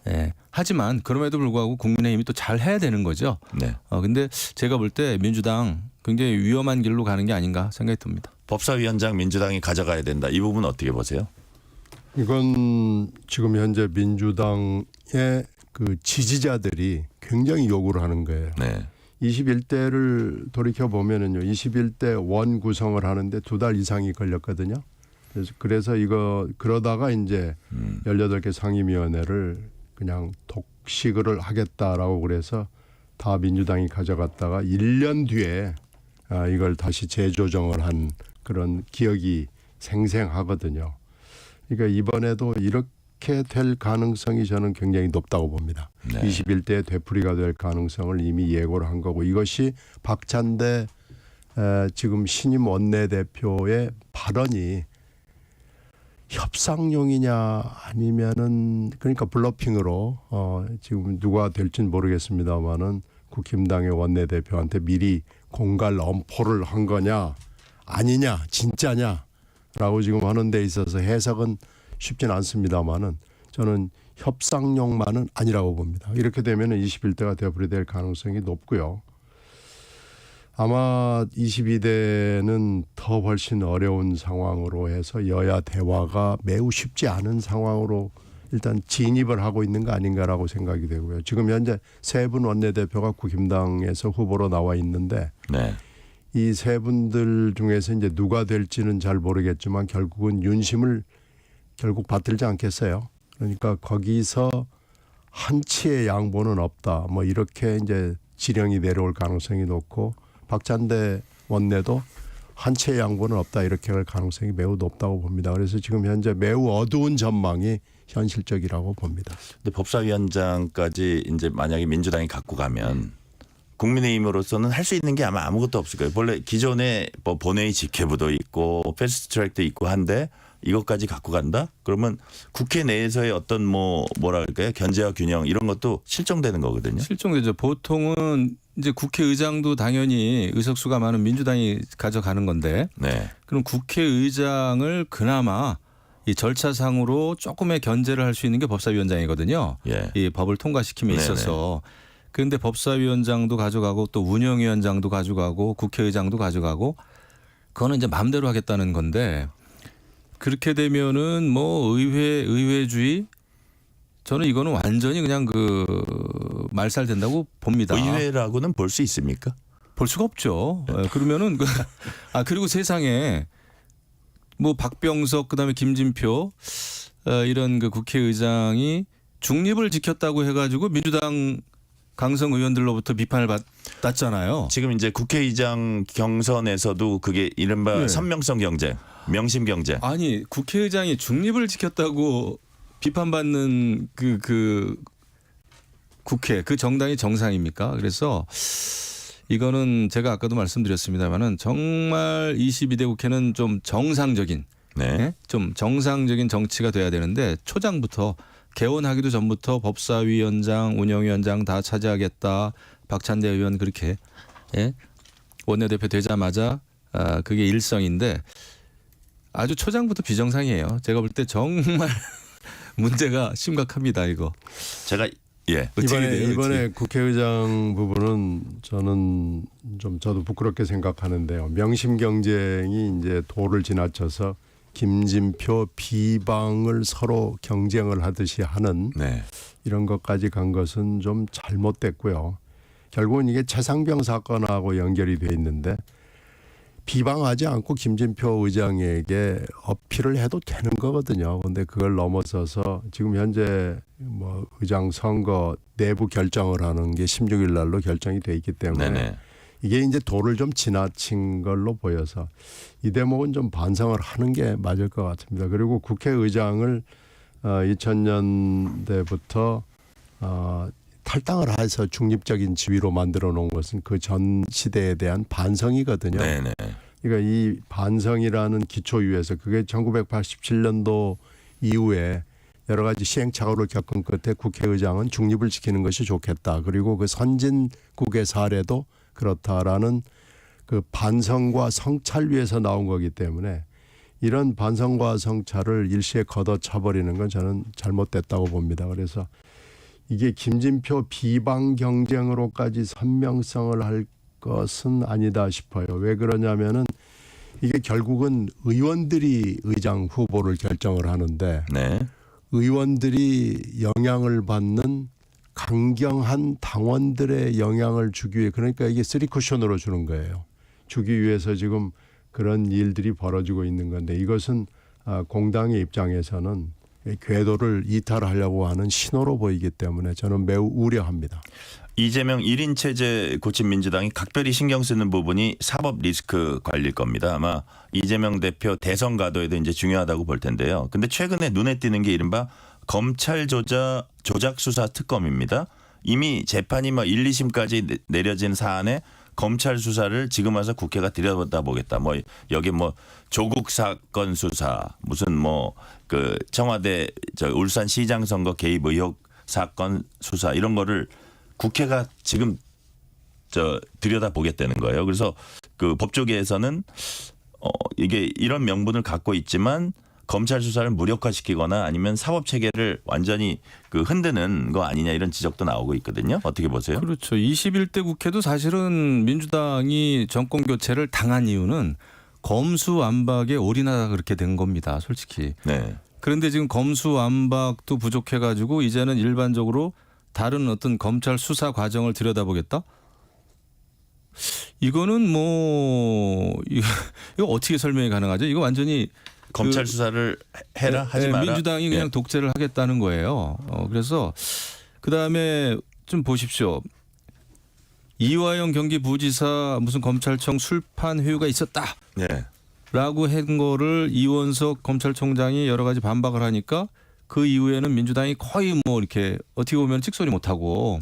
J: 예. 하지만 그럼에도 불구하고 국민의힘이 또 잘 해야 되는 거죠.
B: 네.
J: 근데 제가 볼 때 민주당 굉장히 위험한 길로 가는 게 아닌가 생각이 듭니다.
B: 법사위원장 민주당이 가져가야 된다. 이 부분 어떻게 보세요?
K: 이건 지금 현재 민주당의 그 지지자들이 굉장히 요구를 하는 거예요.
B: 네.
K: 21대를 돌이켜 보면은요, 21대 원 구성을 하는데 2달 이상이 걸렸거든요. 그래서 그러다가 이제 18개 상임위원회를 그냥 독식을 하겠다라고 그래서 다 민주당이 가져갔다가 1년 뒤에 이걸 다시 재조정을 한 그런 기억이 생생하거든요. 그러니까 이번에도 이렇게 될 가능성이 저는 굉장히 높다고 봅니다.
B: 네.
K: 21대 되풀이가 될 가능성을 이미 예고를 한 거고 이것이 박찬대 지금 신임 원내대표의 발언이 협상용이냐 아니면은 그러니까 블러핑으로 지금 누가 될지는 모르겠습니다만은 국힘당의 원내대표한테 미리 공갈 엄포를 한 거냐 아니냐 진짜냐라고 지금 하는 데 있어서 해석은 쉽진 않습니다만은 저는 협상용만은 아니라고 봅니다. 이렇게 되면은 21대가 되풀이될 가능성이 높고요. 아마 22대는 더 훨씬 어려운 상황으로 해서 여야 대화가 매우 쉽지 않은 상황으로 일단 진입을 하고 있는 거 아닌가라고 생각이 되고요. 지금 현재 3분 원내대표가 국힘당에서 후보로 나와 있는데
B: 네.
K: 이 3분들 중에서 이제 누가 될지는 잘 모르겠지만 결국은 윤심을 결국 받들지 않겠어요. 그러니까 거기서 한치의 양보는 없다. 뭐 이렇게 이제 지령이 내려올 가능성이 높고 박찬대 원내도 한치의 양보는 없다. 이렇게 할 가능성이 매우 높다고 봅니다. 그래서 지금 현재 매우 어두운 전망이 현실적이라고 봅니다.
B: 근데 법사위원장까지 이제 만약에 민주당이 갖고 가면 국민의힘으로서는 할 수 있는 게 아마 아무것도 없을 거예요. 원래 기존에 뭐 본회의 직회부도 있고 패스트트랙도 있고 한데 이것까지 갖고 간다? 그러면 국회 내에서의 어떤 뭐랄까요? 견제와 균형 이런 것도 실종되는 거거든요.
J: 실종되죠. 보통은 이제 국회의장도 당연히 의석수가 많은 민주당이 가져가는 건데
B: 네.
J: 그럼 국회의장을 그나마 이 절차상으로 조금의 견제를 할 수 있는 게 법사위원장이거든요.
B: 예.
J: 이 법을 통과시킴에 있어서. 그런데 법사위원장도 가져가고 또 운영위원장도 가져가고 국회의장도 가져가고 그거는 이제 마음대로 하겠다는 건데 그렇게 되면은 뭐 의회주의 저는 이거는 완전히 그냥 그 말살된다고 봅니다.
B: 의회라고는 볼 수 있습니까?
J: 볼 수가 없죠. 그러면은 그리고 세상에 뭐 박병석 그다음에 김진표 이런 그 국회의장이 중립을 지켰다고 해가지고 민주당 강성 의원들로부터 비판을 받았잖아요.
B: 지금 이제 국회의장 경선에서도 그게 이른바
J: 네.
B: 선명성 경쟁, 명심 경쟁.
J: 아니 국회의장이 중립을 지켰다고 비판받는 그 국회 그 정당이 정상입니까? 그래서 이거는 제가 아까도 말씀드렸습니다만은 정말 22대 국회는 좀 정상적인
B: 네.
J: 좀 정상적인 정치가 돼야 되는데 초장부터 개원하기도 전부터 법사위원장, 운영위원장 다 차지하겠다. 박찬대 의원 그렇게 원내대표 되자마자 그게 일성인데 아주 초장부터 비정상이에요. 제가 볼 때 정말 문제가 심각합니다. 이거.
B: 제가
K: 이번에 국회의장 부분은 저는 좀 저도 부끄럽게 생각하는데요. 명심 경쟁이 이제 도를 지나쳐서 김진표 비방을 서로 경쟁을 하듯이 하는 이런 것까지 간 것은 좀 잘못됐고요. 결국은 이게 최상병 사건하고 연결이 돼 있는데 비방하지 않고 김진표 의장에게 어필을 해도 되는 거거든요. 그런데 그걸 넘어서서 지금 현재 뭐 의장 선거 내부 결정을 하는 게 16일 날로 결정이 돼 있기 때문에
B: 네네. 이게
K: 이제 도를 좀 지나친 걸로 보여서 이 대목은 좀 반성을 하는 게 맞을 것 같습니다. 그리고 국회의장을 2000년대부터 탈당을 해서 중립적인 지위로 만들어 놓은 것은 그 전 시대에 대한 반성이거든요.
B: 네네.
K: 그러니까 이 반성이라는 기초 위에서 그게 1987년도 이후에 여러 가지 시행착오를 겪은 끝에 국회의장은 중립을 지키는 것이 좋겠다. 그리고 그 선진국의 사례도 그렇다라는 그 반성과 성찰 위에서 나온 거기 때문에 이런 반성과 성찰을 일시에 걷어차버리는 건 저는 잘못됐다고 봅니다. 그래서 이게 김진표 비방 경쟁으로까지 선명성을 할 것은 아니다 싶어요. 왜 그러냐면은 이게 결국은 의원들이 의장 후보를 결정을 하는데 의원들이 영향을 받는 강경한 당원들의 영향을 주기 위해 그러니까 이게 3쿠션으로 주는 거예요. 주기 위해서 지금 그런 일들이 벌어지고 있는 건데 이것은 공당의 입장에서는 궤도를 이탈하려고 하는 신호로 보이기 때문에 저는 매우 우려합니다.
B: 이재명 1인 체제 고친 민주당이 각별히 신경 쓰는 부분이 사법 리스크 관리일 겁니다. 아마 이재명 대표 대선 가도에도 이제 중요하다고 볼 텐데요. 근데 최근에 눈에 띄는 게 이른바 검찰 조작 수사 특검입니다. 이미 재판이 1, 2심까지 내려진 사안에 검찰 수사를 지금 와서 국회가 들여다보겠다. 여기 조국 사건 수사, 무슨 그 청와대 울산시장 선거 개입 의혹 사건 수사 이런 거를 국회가 지금 들여다보겠다는 거예요. 그래서 그 법조계에서는 이게 이런 명분을 갖고 있지만 검찰 수사를 무력화시키거나 아니면 사법 체계를 완전히 그 흔드는 거 아니냐 이런 지적도 나오고 있거든요. 어떻게 보세요?
J: 그렇죠. 21대 국회도 사실은 민주당이 정권 교체를 당한 이유는 검수완박에 올인하다 그렇게 된 겁니다. 솔직히. 그런데 지금 검수완박도 부족해가지고 이제는 일반적으로 다른 어떤 검찰 수사 과정을 들여다보겠다? 이거는 이거 어떻게 설명이 가능하죠? 이거 완전히
B: 검찰 수사를 해라 하지 마라.
J: 민주당이 그냥
B: 예.
J: 독재를 하겠다는 거예요. 그래서 그다음에 좀 보십시오. 이화영 경기부지사 무슨 검찰청 술판 회유가 있었다.
B: 네.
J: 라고 한 거를 이원석 검찰총장이 여러 가지 반박을 하니까 그 이후에는 민주당이 거의 뭐 이렇게 어떻게 보면 찍소리 못하고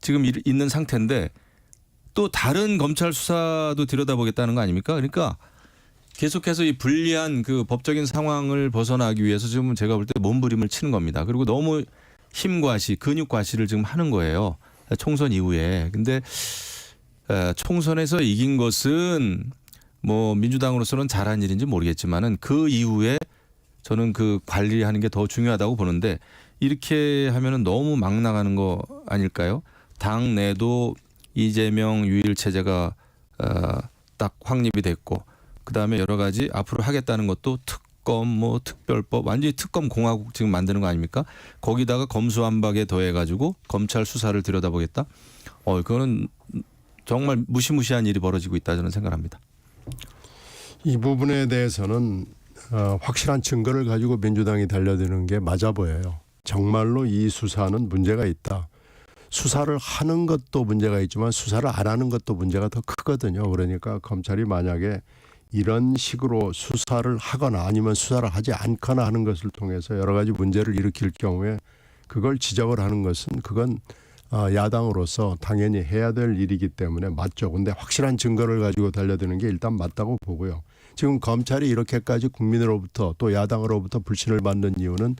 J: 지금 있는 상태인데 또 다른 검찰 수사도 들여다보겠다는 거 아닙니까? 그러니까 계속해서 이 불리한 그 법적인 상황을 벗어나기 위해서 지금 제가 볼 때 몸부림을 치는 겁니다. 그리고 너무 힘과시, 근육과시를 지금 하는 거예요. 총선 이후에. 근데 총선에서 이긴 것은 뭐 민주당으로서는 잘한 일인지 모르겠지만은 그 이후에 저는 그 관리하는 게 더 중요하다고 보는데 이렇게 하면은 너무 막 나가는 거 아닐까요? 당 내도 이재명 유일 체제가 딱 확립이 됐고 그다음에 여러 가지 앞으로 하겠다는 것도 특검 뭐 특별법 완전히 특검 공화국 지금 만드는 거 아닙니까? 거기다가 검수완박에 더해 가지고 검찰 수사를 들여다보겠다. 그거는 정말 무시무시한 일이 벌어지고 있다 저는 생각합니다.
K: 이 부분에 대해서는 확실한 증거를 가지고 민주당이 달려드는 게 맞아 보여요. 정말로 이 수사는 문제가 있다. 수사를 하는 것도 문제가 있지만 수사를 안 하는 것도 문제가 더 크거든요. 그러니까 검찰이 만약에 이런 식으로 수사를 하거나 아니면 수사를 하지 않거나 하는 것을 통해서 여러 가지 문제를 일으킬 경우에 그걸 지적을 하는 것은 그건 야당으로서 당연히 해야 될 일이기 때문에 맞죠. 근데 확실한 증거를 가지고 달려드는 게 일단 맞다고 보고요. 지금 검찰이 이렇게까지 국민으로부터 또 야당으로부터 불신을 받는 이유는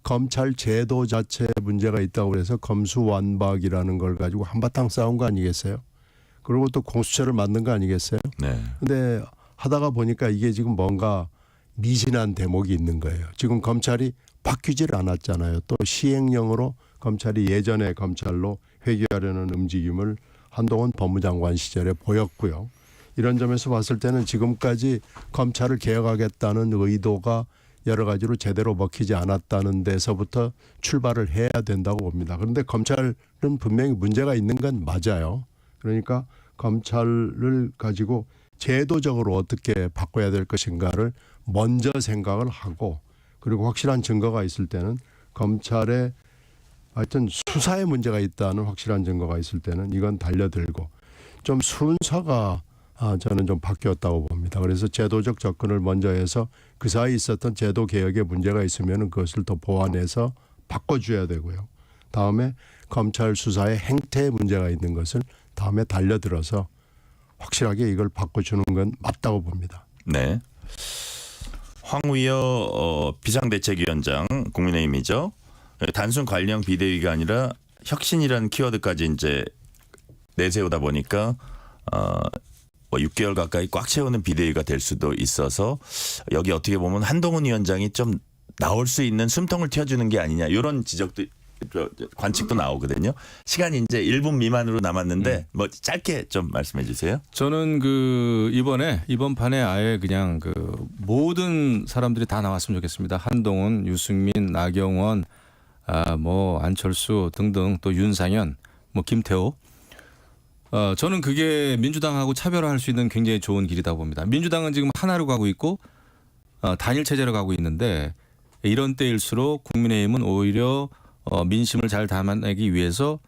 K: 검찰 제도 자체에 문제가 있다고 해서 검수완박이라는 걸 가지고 한바탕 싸운 거 아니겠어요? 그리고 또 공수처를 만든 거 아니겠어요?
B: 네.
K: 근데 하다가 보니까 이게 지금 뭔가 미진한 대목이 있는 거예요. 지금 검찰이 바뀌질 않았잖아요. 또 시행령으로 검찰이 예전의 검찰로 회귀하려는 움직임을 한동훈 법무장관 시절에 보였고요. 이런 점에서 봤을 때는 지금까지 검찰을 개혁하겠다는 의도가 여러 가지로 제대로 먹히지 않았다는 데서부터 출발을 해야 된다고 봅니다. 그런데 검찰은 분명히 문제가 있는 건 맞아요. 그러니까 검찰을 가지고 제도적으로 어떻게 바꿔야 될 것인가를 먼저 생각을 하고 그리고 확실한 증거가 있을 때는 검찰의 하여튼 수사에 문제가 있다는 확실한 증거가 있을 때는 이건 달려들고 좀 순서가 저는 좀 바뀌었다고 봅니다. 그래서 제도적 접근을 먼저 해서 그 사이 있었던 제도 개혁에 문제가 있으면 그것을 더 보완해서 바꿔줘야 되고요. 다음에 검찰 수사의 행태에 문제가 있는 것을 다음에 달려들어서 확실하게 이걸 바꿔주는 건 맞다고 봅니다.
B: 네. 황우여 비상대책위원장 국민의힘이죠. 단순 관리형 비대위가 아니라 혁신이라는 키워드까지 이제 내세우다 보니까 6개월 가까이 꽉 채우는 비대위가 될 수도 있어서 여기 어떻게 보면 한동훈 위원장이 좀 나올 수 있는 숨통을 틔워주는 게 아니냐 이런 지적도 관측도 나오거든요. 시간이 이제 1분 미만으로 남았는데 뭐 짧게 좀 말씀해 주세요.
J: 저는 이번 판에 아예 그냥 모든 사람들이 다 나왔으면 좋겠습니다. 한동훈, 유승민, 나경원, 뭐 안철수 등등 또 윤상현, 뭐 김태호. 저는 그게 민주당하고 차별화할 수 있는 굉장히 좋은 길이라고 봅니다. 민주당은 지금 하나로 가고 있고 단일 체제로 가고 있는데 이런 때일수록 국민의힘은 오히려 민심을 잘 담아내기 위해서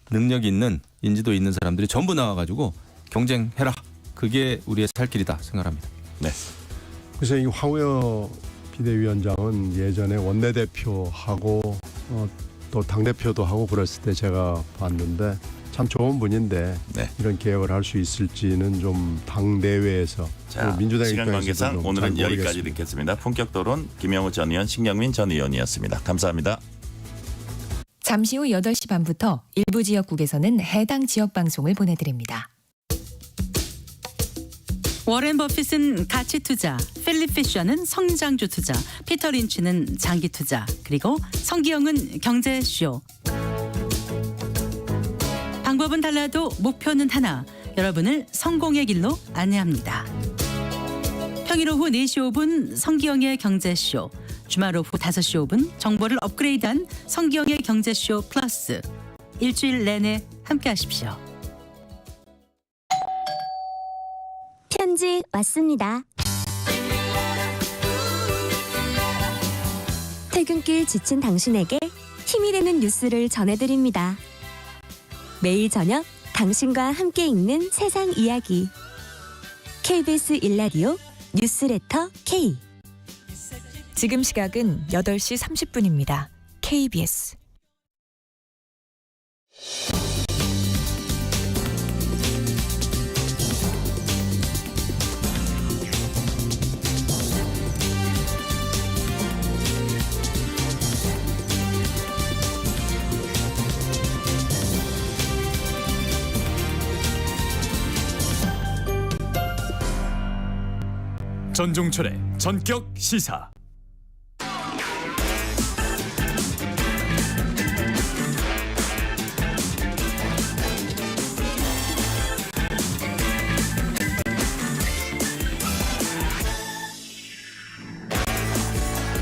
J: 능력 있는 인지도 있는 사람들이 전부 나와가지고 경쟁해라. 그게 우리의 살 길이다 생각합니다.
B: 네.
K: 그래서 이 황우여 비대위원장은 예전에 원내대표하고 또 당대표도 하고 그랬을 때 제가 봤는데 참 좋은 분인데
B: 네.
K: 이런 개혁을 할 수 있을지는 좀 당내외에서 민주당
B: 시간 관계상 오늘은 여기까지 듣겠습니다. 품격 토론 김영우 전 의원, 신경민 전 의원이었습니다. 감사합니다.
L: 잠시 후 8시 반부터 일부 지역국에서는 해당 지역 방송을 보내드립니다.
G: 워렌 버핏은 가치 투자, 필립 피셔는 성장주 투자, 피터 린치는 장기 투자, 그리고 성기영은 경제쇼. 방법은 달라도 목표는 하나. 여러분을 성공의 길로 안내합니다. 평일 오후 4시 5분 성기영의 경제쇼. 주말 오후 5시 5분 정보를 업그레이드한 성기영의 경제쇼 플러스. 일주일 내내 함께하십시오.
M: 편지 왔습니다. 퇴근길 지친 당신에게 힘이 되는 뉴스를 전해드립니다. 매일 저녁 당신과 함께 읽는 세상 이야기. KBS 1라디오 뉴스레터 K.
L: 지금 시각은 8시 30분입니다. KBS.
N: 전종철의 전격 시사.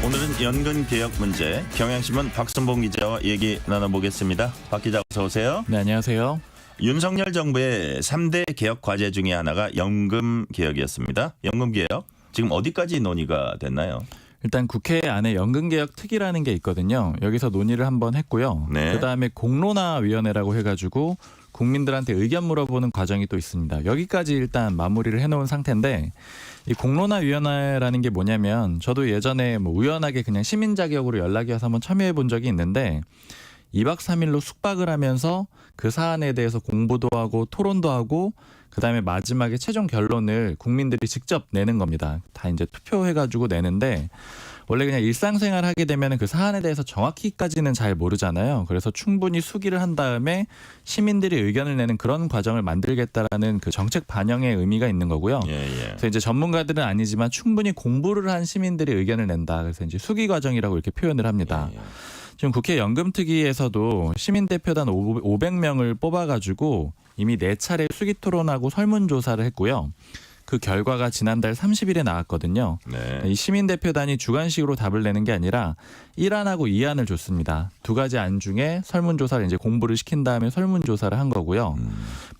B: 오늘은 연금 개혁 문제, 경향신문 박순봉 기자와 얘기 나눠보겠습니다. 박 기자 어서 오세요.
O: 네, 안녕하세요.
B: 윤석열 정부의 3대 개혁 과제 중에 하나가 연금 개혁이었습니다. 연금 개혁 지금 어디까지 논의가 됐나요?
O: 일단 국회 안에 연금개혁 특위라는 게 있거든요. 여기서 논의를 한번 했고요.
B: 네.
O: 그다음에 공론화위원회라고 해가지고 국민들한테 의견 물어보는 과정이 또 있습니다. 여기까지 일단 마무리를 해놓은 상태인데, 이 공론화위원회라는 게 뭐냐면, 저도 예전에 뭐 우연하게 그냥 시민 자격으로 연락이 와서 한번 참여해 본 적이 있는데 2박 3일로 숙박을 하면서 그 사안에 대해서 공부도 하고 토론도 하고 그다음에 마지막에 최종 결론을 국민들이 직접 내는 겁니다. 다 이제 투표해가지고 내는데, 원래 그냥 일상생활 하게 되면 그 사안에 대해서 정확히까지는 잘 모르잖아요. 그래서 충분히 수기를 한 다음에 시민들이 의견을 내는 그런 과정을 만들겠다라는 그 정책 반영의 의미가 있는 거고요. 그래서 이제 전문가들은 아니지만 충분히 공부를 한 시민들이 의견을 낸다. 그래서 이제 수기 과정이라고 이렇게 표현을 합니다. 지금 국회 연금특위에서도 시민대표단 500명을 뽑아가지고 이미 4차례 수기 토론하고 설문조사를 했고요. 그 결과가 지난달 30일에 나왔거든요.
B: 네.
O: 이 시민대표단이 주관식으로 답을 내는 게 아니라 1안하고 2안을 줬습니다. 두 가지 안 중에 설문조사를 이제 공부를 시킨 다음에 설문조사를 한 거고요.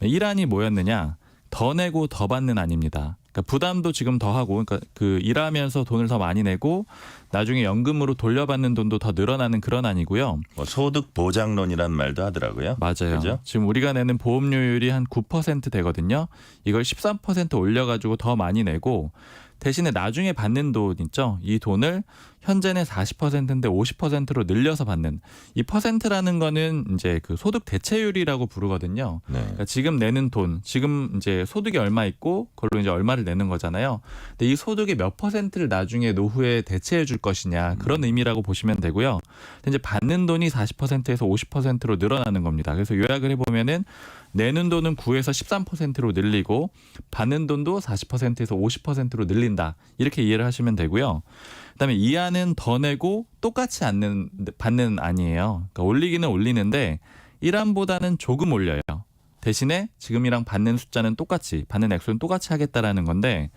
O: 1안이 뭐였느냐? 더 내고 더 받는 안입니다. 그러니까 부담도 지금 더 하고, 그러니까 그 일하면서 돈을 더 많이 내고 나중에 연금으로 돌려받는 돈도 더 늘어나는 그런 안이고요.
B: 뭐 소득 보장론이라는 말도 하더라고요.
O: 맞아요.
B: 그죠?
O: 지금 우리가 내는 보험료율이 한 9% 되거든요. 이걸 13% 올려가지고 더 많이 내고, 대신에 나중에 받는 돈 있죠. 이 돈을 현재는 40%인데 50%로 늘려서 받는, 이 퍼센트라는 거는 이제 그 소득 대체율이라고 부르거든요.
B: 네.
O: 그러니까 지금 내는 돈, 지금 이제 소득이 얼마 있고 그걸로 이제 얼마를 내는 거잖아요. 근데 이 소득의 몇 퍼센트를 나중에 노후에 대체해 줄 것이냐, 그런 의미라고 보시면 되고요. 근데 이제 받는 돈이 40%에서 50%로 늘어나는 겁니다. 그래서 요약을 해보면은 내는 돈은 9에서 13%로 늘리고 받는 돈도 40%에서 50%로 늘린다. 이렇게 이해를 하시면 되고요. 그다음에 이 안은 더 내고 똑같이 받는 안이에요. 그러니까 올리기는 올리는데 1안보다는 조금 올려요. 대신에 지금이랑 받는 숫자는 똑같이, 받는 액수는 똑같이 하겠다라는 건데,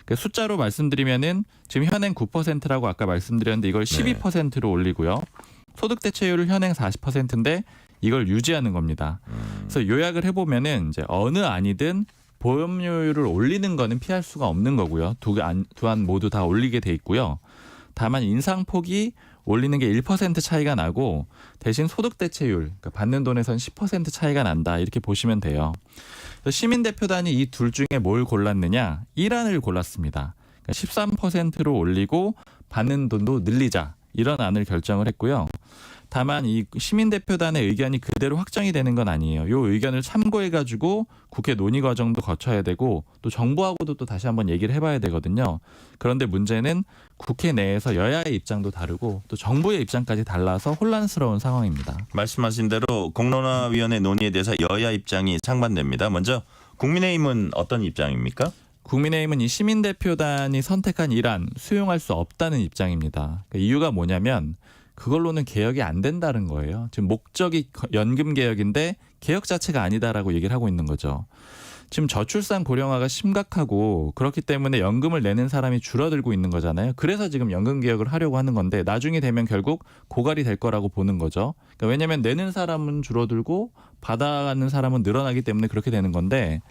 O: 그 숫자로 말씀드리면은 지금 현행 9%라고 아까 말씀드렸는데 이걸 12%로 올리고요. 소득 대체율을 현행 40%인데 이걸 유지하는 겁니다. 그래서 요약을 해보면은 이제 어느 안이든 보험료율을 올리는 거는 피할 수가 없는 거고요. 두 안 모두 다 올리게 돼 있고요. 다만 인상폭이 올리는 게 1% 차이가 나고 대신 소득 대체율, 그러니까 받는 돈에선 10% 차이가 난다. 이렇게 보시면 돼요. 시민대표단이 이 둘 중에 뭘 골랐느냐? 1안을 골랐습니다. 그러니까 13%로 올리고 받는 돈도 늘리자. 이런 안을 결정을 했고요. 다만 이 시민대표단의 의견이 그대로 확정이 되는 건 아니에요. 이 의견을 참고해가지고 국회 논의 과정도 거쳐야 되고 또 정부하고도 또 다시 한번 얘기를 해봐야 되거든요. 그런데 문제는 국회 내에서 여야의 입장도 다르고 또 정부의 입장까지 달라서 혼란스러운 상황입니다.
B: 말씀하신 대로 공론화위원회 논의에 대해서 여야 입장이 상반됩니다. 먼저 국민의힘은 어떤 입장입니까?
O: 국민의힘은 이 시민대표단이 선택한 1안 수용할 수 없다는 입장입니다. 그러니까 이유가 뭐냐면 그걸로는 개혁이 안 된다는 거예요. 지금 목적이 연금 개혁인데 개혁 자체가 아니다라고 얘기를 하고 있는 거죠. 지금 저출산 고령화가 심각하고 그렇기 때문에 연금을 내는 사람이 줄어들고 있는 거잖아요. 그래서 지금 연금 개혁을 하려고 하는 건데 나중에 되면 결국 고갈이 될 거라고 보는 거죠. 그러니까 왜냐하면 내는 사람은 줄어들고 받아가는 사람은 늘어나기 때문에 그렇게 되는 건데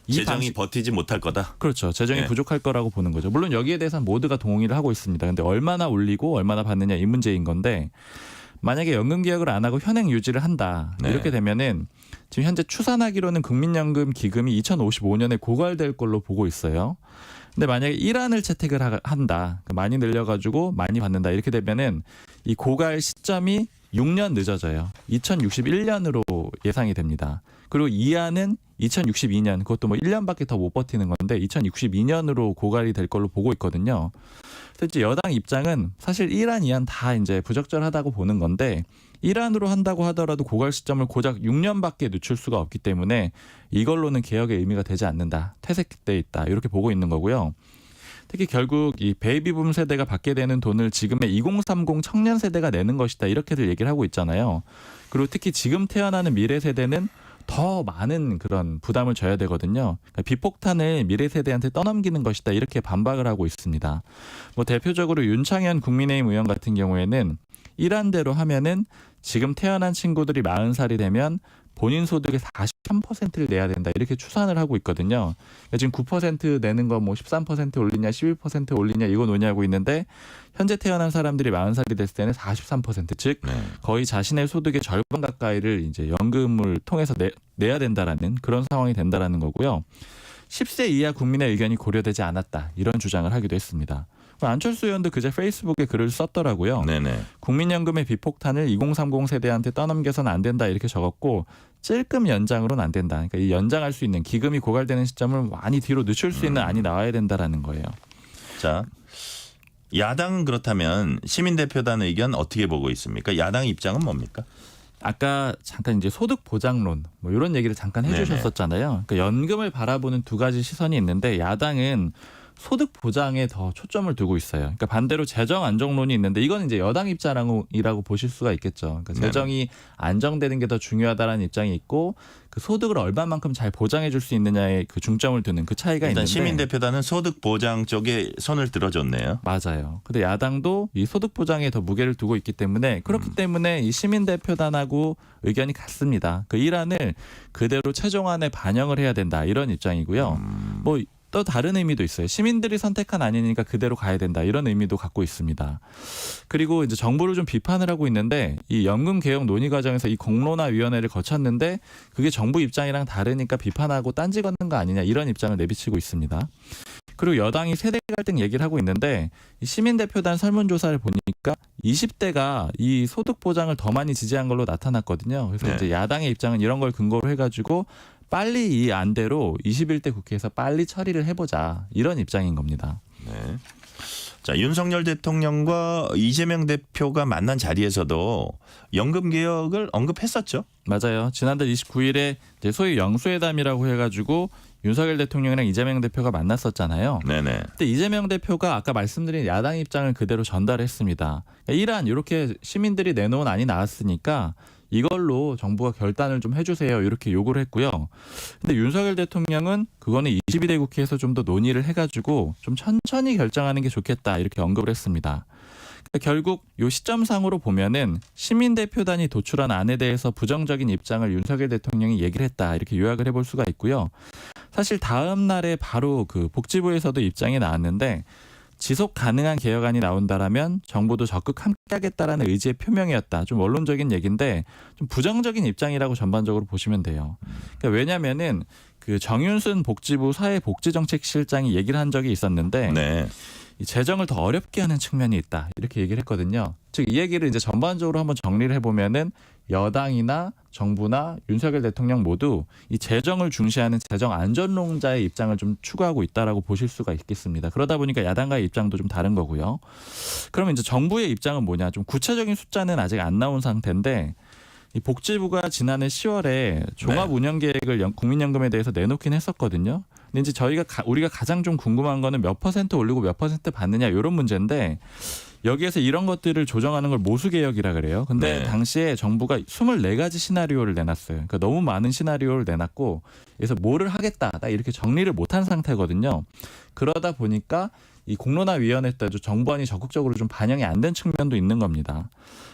O: 이
B: 재정이
O: 방식-
B: 버티지 못할 거다.
O: 그렇죠. 재정이
B: 네.
O: 부족할 거라고 보는 거죠. 물론 여기에 대해서는 모두가 동의를 하고 있습니다. 근데 얼마나 올리고 얼마나 받느냐 이 문제인 건데 만약에 연금 개혁을 안 하고 현행 유지를 한다.
B: 네.
O: 이렇게 되면은 지금 현재 추산하기로는 국민연금 기금이 2055년에 고갈될 걸로 보고 있어요. 근데 만약에 일환을 채택을 한다. 많이 늘려가지고 많이 받는다. 이렇게 되면은 이 고갈 시점이 6년 늦어져요. 2061년으로 예상이 됩니다. 그리고 이안은 2062년, 그것도 뭐 1년밖에 더 못 버티는 건데 2062년으로 고갈이 될 걸로 보고 있거든요. 그래서 이제 여당 입장은 사실 1안, 2안 다 이제 부적절하다고 보는 건데 1안으로 한다고 하더라도 고갈 시점을 고작 6년밖에 늦출 수가 없기 때문에 이걸로는 개혁의 의미가 되지 않는다. 퇴색돼 있다. 이렇게 보고 있는 거고요. 특히 결국 이 베이비붐 세대가 받게 되는 돈을 지금의 2030 청년 세대가 내는 것이다. 이렇게들 얘기를 하고 있잖아요. 그리고 특히 지금 태어나는 미래 세대는 더 많은 그런 부담을 져야 되거든요. 그러니까 비폭탄을 미래 세대한테 떠넘기는 것이다. 이렇게 반박을 하고 있습니다. 뭐 대표적으로 윤창현 국민의힘 의원 같은 경우에는 1안대로 하면은 지금 태어난 친구들이 40살이 되면 본인 소득의 43%를 내야 된다. 이렇게 추산을 하고 있거든요. 그러니까 지금 9% 내는 거 뭐 13% 올리냐 11% 올리냐 이거 논의하고 있는데 현재 태어난 사람들이 40살이 됐을 때는 43%, 즉 거의 자신의 소득의 절반 가까이를 이제 연금을 통해서 내야 된다라는 그런 상황이 된다라는 거고요. 10세 이하 국민의 의견이 고려되지 않았다. 이런 주장을 하기도 했습니다. 안철수 의원도 그제 페이스북에 글을 썼더라고요.
B: 네네.
O: 국민연금의 비폭탄을 2030 세대한테 떠넘겨서는 안 된다 이렇게 적었고 찔끔 연장으로는 안 된다. 그러니까 이 연장할 수 있는 기금이 고갈되는 시점을 많이 뒤로 늦출 수 있는 안이 나와야 된다라는 거예요.
B: 자, 야당은 그렇다면 시민대표단 의견 어떻게 보고 있습니까? 야당 입장은 뭡니까?
O: 아까 잠깐 이제 소득 보장론 뭐 이런 얘기를 잠깐 해주셨었잖아요. 그러니까 연금을 바라보는 두 가지 시선이 있는데 야당은 소득 보장에 더 초점을 두고 있어요. 그러니까 반대로 재정 안정론이 있는데 이건 이제 여당 입장이라고 보실 수가 있겠죠. 그러니까 재정이 안정되는 게 더 중요하다라는 입장이 있고 그 소득을 얼마만큼 잘 보장해 줄 수 있느냐에 그 중점을 두는 그 차이가
B: 일단
O: 있는데
B: 시민대표단은 소득 보장 쪽에 손을 들어줬네요.
O: 맞아요. 근데 야당도 이 소득 보장에 더 무게를 두고 있기 때문에 그렇기 때문에 이 시민대표단하고 의견이 같습니다. 그 일안을 그대로 최종안에 반영을 해야 된다 이런 입장이고요. 뭐 또 다른 의미도 있어요. 시민들이 선택한 안이니까 그대로 가야 된다. 이런 의미도 갖고 있습니다. 그리고 이제 정부를 좀 비판을 하고 있는데 이 연금 개혁 논의 과정에서 이 공론화위원회를 거쳤는데 그게 정부 입장이랑 다르니까 비판하고 딴지 걷는 거 아니냐 이런 입장을 내비치고 있습니다. 그리고 여당이 세대 갈등 얘기를 하고 있는데 이 시민대표단 설문조사를 보니까 20대가 이 소득 보장을 더 많이 지지한 걸로 나타났거든요. 그래서 이제 야당의 입장은 이런 걸 근거로 해가지고 빨리 이 안대로 21대 국회에서 빨리 처리를 해보자 이런 입장인 겁니다.
B: 네. 자, 윤석열 대통령과 이재명 대표가 만난 자리에서도 연금 개혁을 언급했었죠.
O: 맞아요. 지난달 29일에 이제 소위 영수회담이라고 해가지고 윤석열 대통령이랑 이재명 대표가 만났었잖아요.
B: 네네.
O: 근데 이재명 대표가 아까 말씀드린 야당 입장을 그대로 전달했습니다. 이란 이렇게 시민들이 내놓은 안이 나왔으니까 이걸로 정부가 결단을 좀 해주세요. 이렇게 요구를 했고요. 근데 윤석열 대통령은 그거는 22대 국회에서 좀 더 논의를 해가지고 좀 천천히 결정하는 게 좋겠다. 이렇게 언급을 했습니다. 그러니까 결국 이 시점상으로 보면은 시민대표단이 도출한 안에 대해서 부정적인 입장을 윤석열 대통령이 얘기를 했다. 이렇게 요약을 해볼 수가 있고요. 사실 다음 날에 바로 그 복지부에서도 입장이 나왔는데 지속 가능한 개혁안이 나온다라면 정부도 적극 함께하겠다라는 의지의 표명이었다. 좀 원론적인 얘기인데 좀 부정적인 입장이라고 전반적으로 보시면 돼요. 그러니까 왜냐하면은 그 정윤순 복지부 사회복지정책실장이 얘기를 한 적이 있었는데 이 재정을 더 어렵게 하는 측면이 있다. 이렇게 얘기를 했거든요. 즉 이 얘기를 이제 전반적으로 한번 정리를 해보면은 여당이나 정부나 윤석열 대통령 모두 이 재정을 중시하는 재정 안전론자의 입장을 좀 추구하고 있다라고 보실 수가 있겠습니다. 그러다 보니까 야당과의 입장도 좀 다른 거고요. 그러면 이제 정부의 입장은 뭐냐? 좀 구체적인 숫자는 아직 안 나온 상태인데 이 복지부가 지난해 10월에 종합 운영 계획을 국민연금에 대해서 내놓긴 했었거든요. 근데 이제 우리가 가장 좀 궁금한 거는 몇 퍼센트 올리고 몇 퍼센트 받느냐 이런 문제인데 여기에서 이런 것들을 조정하는 걸 모수개혁이라 그래요. 근데
B: 네.
O: 당시에 정부가 24가지 시나리오를 내놨어요. 그러니까 너무 많은 시나리오를 내놨고 그래서 뭐를 하겠다 딱 이렇게 정리를 못한 상태거든요. 그러다 보니까 이 공론화위원회 때도 정부안이 적극적으로 좀 반영이 안 된 측면도 있는 겁니다.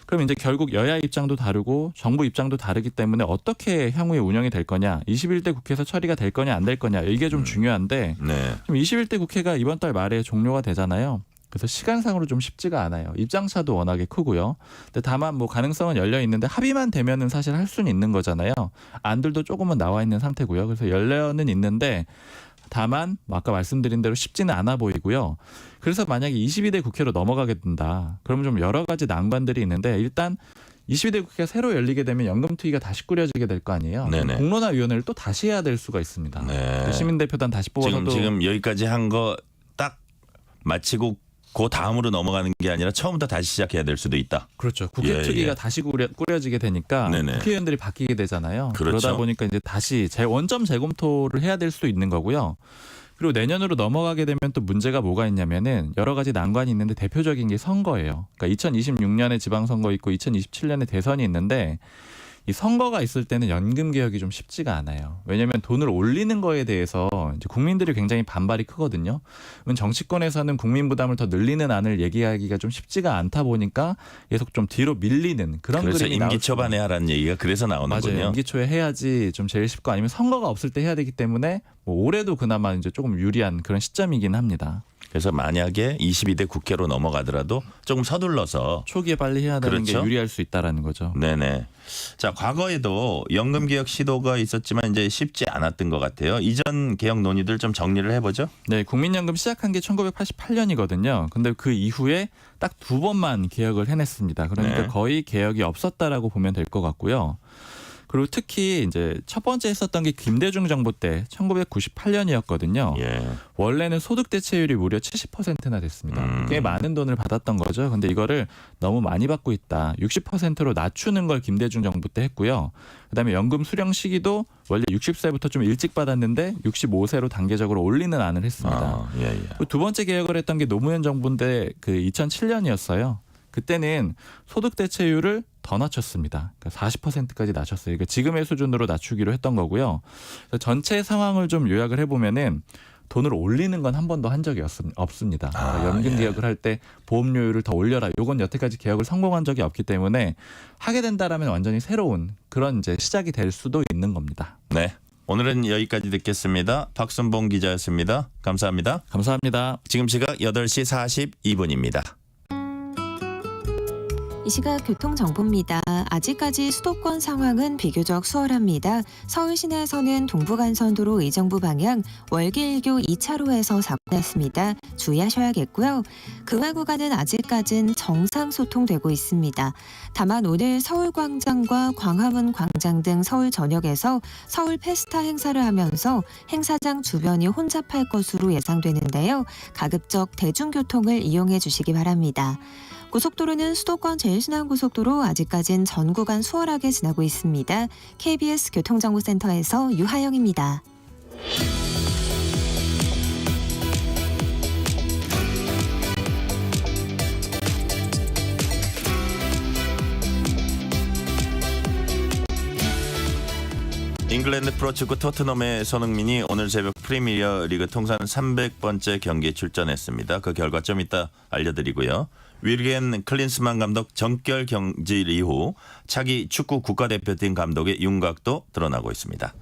O: 그럼 이제 결국 여야 입장도 다르고 정부 입장도 다르기 때문에 어떻게 향후에 운영이 될 거냐, 21대 국회에서 처리가 될 거냐 안 될 거냐 이게 좀 중요한데
B: 네.
O: 지금 21대 국회가 이번 달 말에 종료가 되잖아요. 그래서 시간상으로 좀 쉽지가 않아요. 입장차도 워낙에 크고요. 근데 다만 뭐 가능성은 열려 있는데 합의만 되면은 사실 할 수는 있는 거잖아요. 안들도 조금은 나와 있는 상태고요. 그래서 열려는 있는데 다만 뭐 아까 말씀드린 대로 쉽지는 않아 보이고요. 그래서 만약에 22대 국회로 넘어가게 된다. 그러면 좀 여러 가지 난관들이 있는데 일단 22대 국회가 새로 열리게 되면 연금투기가 다시 꾸려지게 될 거 아니에요.
B: 네네.
O: 공론화위원회를 또 다시 해야 될 수가 있습니다.
B: 네.
O: 시민대표단 다시 뽑아서도
B: 지금 여기까지 한 거 딱 마치고 그 다음으로 넘어가는 게 아니라 처음부터 다시 시작해야 될 수도 있다.
O: 그렇죠. 국회특위가
B: 예.
O: 다시 꾸려지게 되니까
B: 네네.
O: 국회의원들이 바뀌게 되잖아요.
B: 그렇죠.
O: 그러다 보니까 이제 다시 원점 재검토를 해야 될 수도 있는 거고요. 그리고 내년으로 넘어가게 되면 또 문제가 뭐가 있냐면은 여러 가지 난관이 있는데 대표적인 게 선거예요. 그러니까 2026년에 지방선거 있고 2027년에 대선이 있는데 이 선거가 있을 때는 연금 개혁이 좀 쉽지가 않아요. 왜냐하면 돈을 올리는 거에 대해서 이제 국민들이 굉장히 반발이 크거든요. 정치권에서는 국민 부담을 더 늘리는 안을 얘기하기가 좀 쉽지가 않다 보니까 계속 좀 뒤로 밀리는 그런
B: 그래서
O: 그림이
B: 임기 초반에 하라는 얘기가 그래서 나오는군요.
O: 맞아요. 임기 초에 해야지 좀 제일 쉽고 아니면 선거가 없을 때 해야 되기 때문에 뭐 올해도 그나마 이제 조금 유리한 그런 시점이긴 합니다.
B: 그래서 만약에 22대 국회로 넘어가더라도 조금 서둘러서
O: 초기에 빨리 해야 되는
B: 그렇죠?
O: 게 유리할 수 있다라는 거죠.
B: 네네. 자, 과거에도 연금 개혁 시도가 있었지만 이제 쉽지 않았던 것 같아요. 이전 개혁 논의들 좀 정리를 해보죠.
O: 네, 국민연금 시작한 게 1988년이거든요. 근데 그 이후에 딱 2번만 개혁을 해냈습니다. 그러니까
B: 네.
O: 거의 개혁이 없었다라고 보면 될 것 같고요. 그리고 특히 이제 첫 번째 했었던 게 김대중 정부 때 1998년이었거든요.
B: 예.
O: 원래는 소득 대체율이 무려 70%나 됐습니다. 꽤 많은 돈을 받았던 거죠. 근데 이거를 너무 많이 받고 있다. 60%로 낮추는 걸 김대중 정부 때 했고요. 그다음에 연금 수령 시기도 원래 60세부터 좀 일찍 받았는데 65세로 단계적으로 올리는 안을 했습니다.
B: 예, 예.
O: 그리고 두 번째 개혁을 했던 게 노무현 정부인데 그 2007년이었어요. 그때는 소득 대체율을 더 낮췄습니다. 그러니까 40%까지 낮췄어요. 그러니까 지금의 수준으로 낮추기로 했던 거고요. 그래서 전체 상황을 좀 요약을 해보면은 돈을 올리는 건 한 번도 한 적이 없습니다. 그러니까 연금 개혁을 할 때 보험료율을 더 올려라. 요건 여태까지 개혁을 성공한 적이 없기 때문에 하게 된다라면 완전히 새로운 그런 이제 시작이 될 수도 있는 겁니다.
B: 네. 오늘은 여기까지 듣겠습니다. 박순봉 기자였습니다. 감사합니다.
O: 감사합니다.
B: 지금 시각 8시 42분입니다.
D: 이 시각 교통정보입니다. 아직까지 수도권 상황은 비교적 수월합니다. 서울 시내에서는 동부간선도로 의정부 방향 월계일교 2차로에서 사고 났습니다. 주의하셔야겠고요. 금화 구간은 아직까진 정상 소통되고 있습니다. 다만 오늘 서울광장과 광화문 광장 등 서울 전역에서 서울 페스타 행사를 하면서 행사장 주변이 혼잡할 것으로 예상되는데요. 가급적 대중교통을 이용해 주시기 바랍니다. 고속도로는 수도권 제일순환고속도로 아직까진 전 구간 수월하게 지나고 있습니다. KBS 교통정보센터에서 유하영입니다.
B: 잉글랜드 프로축구 토트넘의 손흥민이 오늘 새벽 프리미어 리그 통산 300번째 경기에 출전했습니다. 그 결과 좀 이따 알려드리고요. 윌겐 클린스만 감독 전격 경질 이후 차기 축구 국가대표팀 감독의 윤곽도 드러나고 있습니다.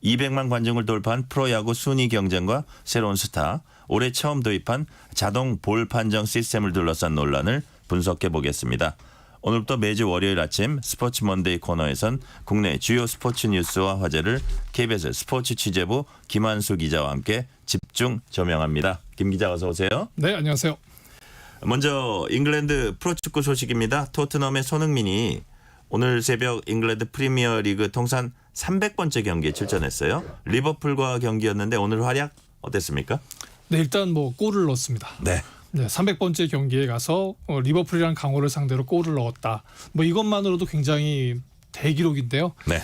B: 200만 관중을 돌파한 프로야구 순위 경쟁과 새로운 스타, 올해 처음 도입한 자동 볼 판정 시스템을 둘러싼 논란을 분석해 보겠습니다. 오늘부터 매주 월요일 아침 스포츠 먼데이 코너에선 국내 주요 스포츠 뉴스와 화제를 KBS 스포츠 취재부 김한수 기자와 함께 집중 조명합니다. 김 기자 어서 오세요.
P: 네, 안녕하세요.
B: 먼저 잉글랜드 프로축구 소식입니다. 토트넘의 손흥민이 오늘 새벽 잉글랜드 프리미어 리그 통산 300번째 경기에 출전했어요. 리버풀과 경기였는데 오늘 활약 어땠습니까?
P: 네, 일단 뭐 골을 넣었습니다.
B: 네.
P: 네, 300번째 경기에 가서 리버풀이란 강호를 상대로 골을 넣었다. 뭐 이것만으로도 굉장히 대기록인데요.
B: 네.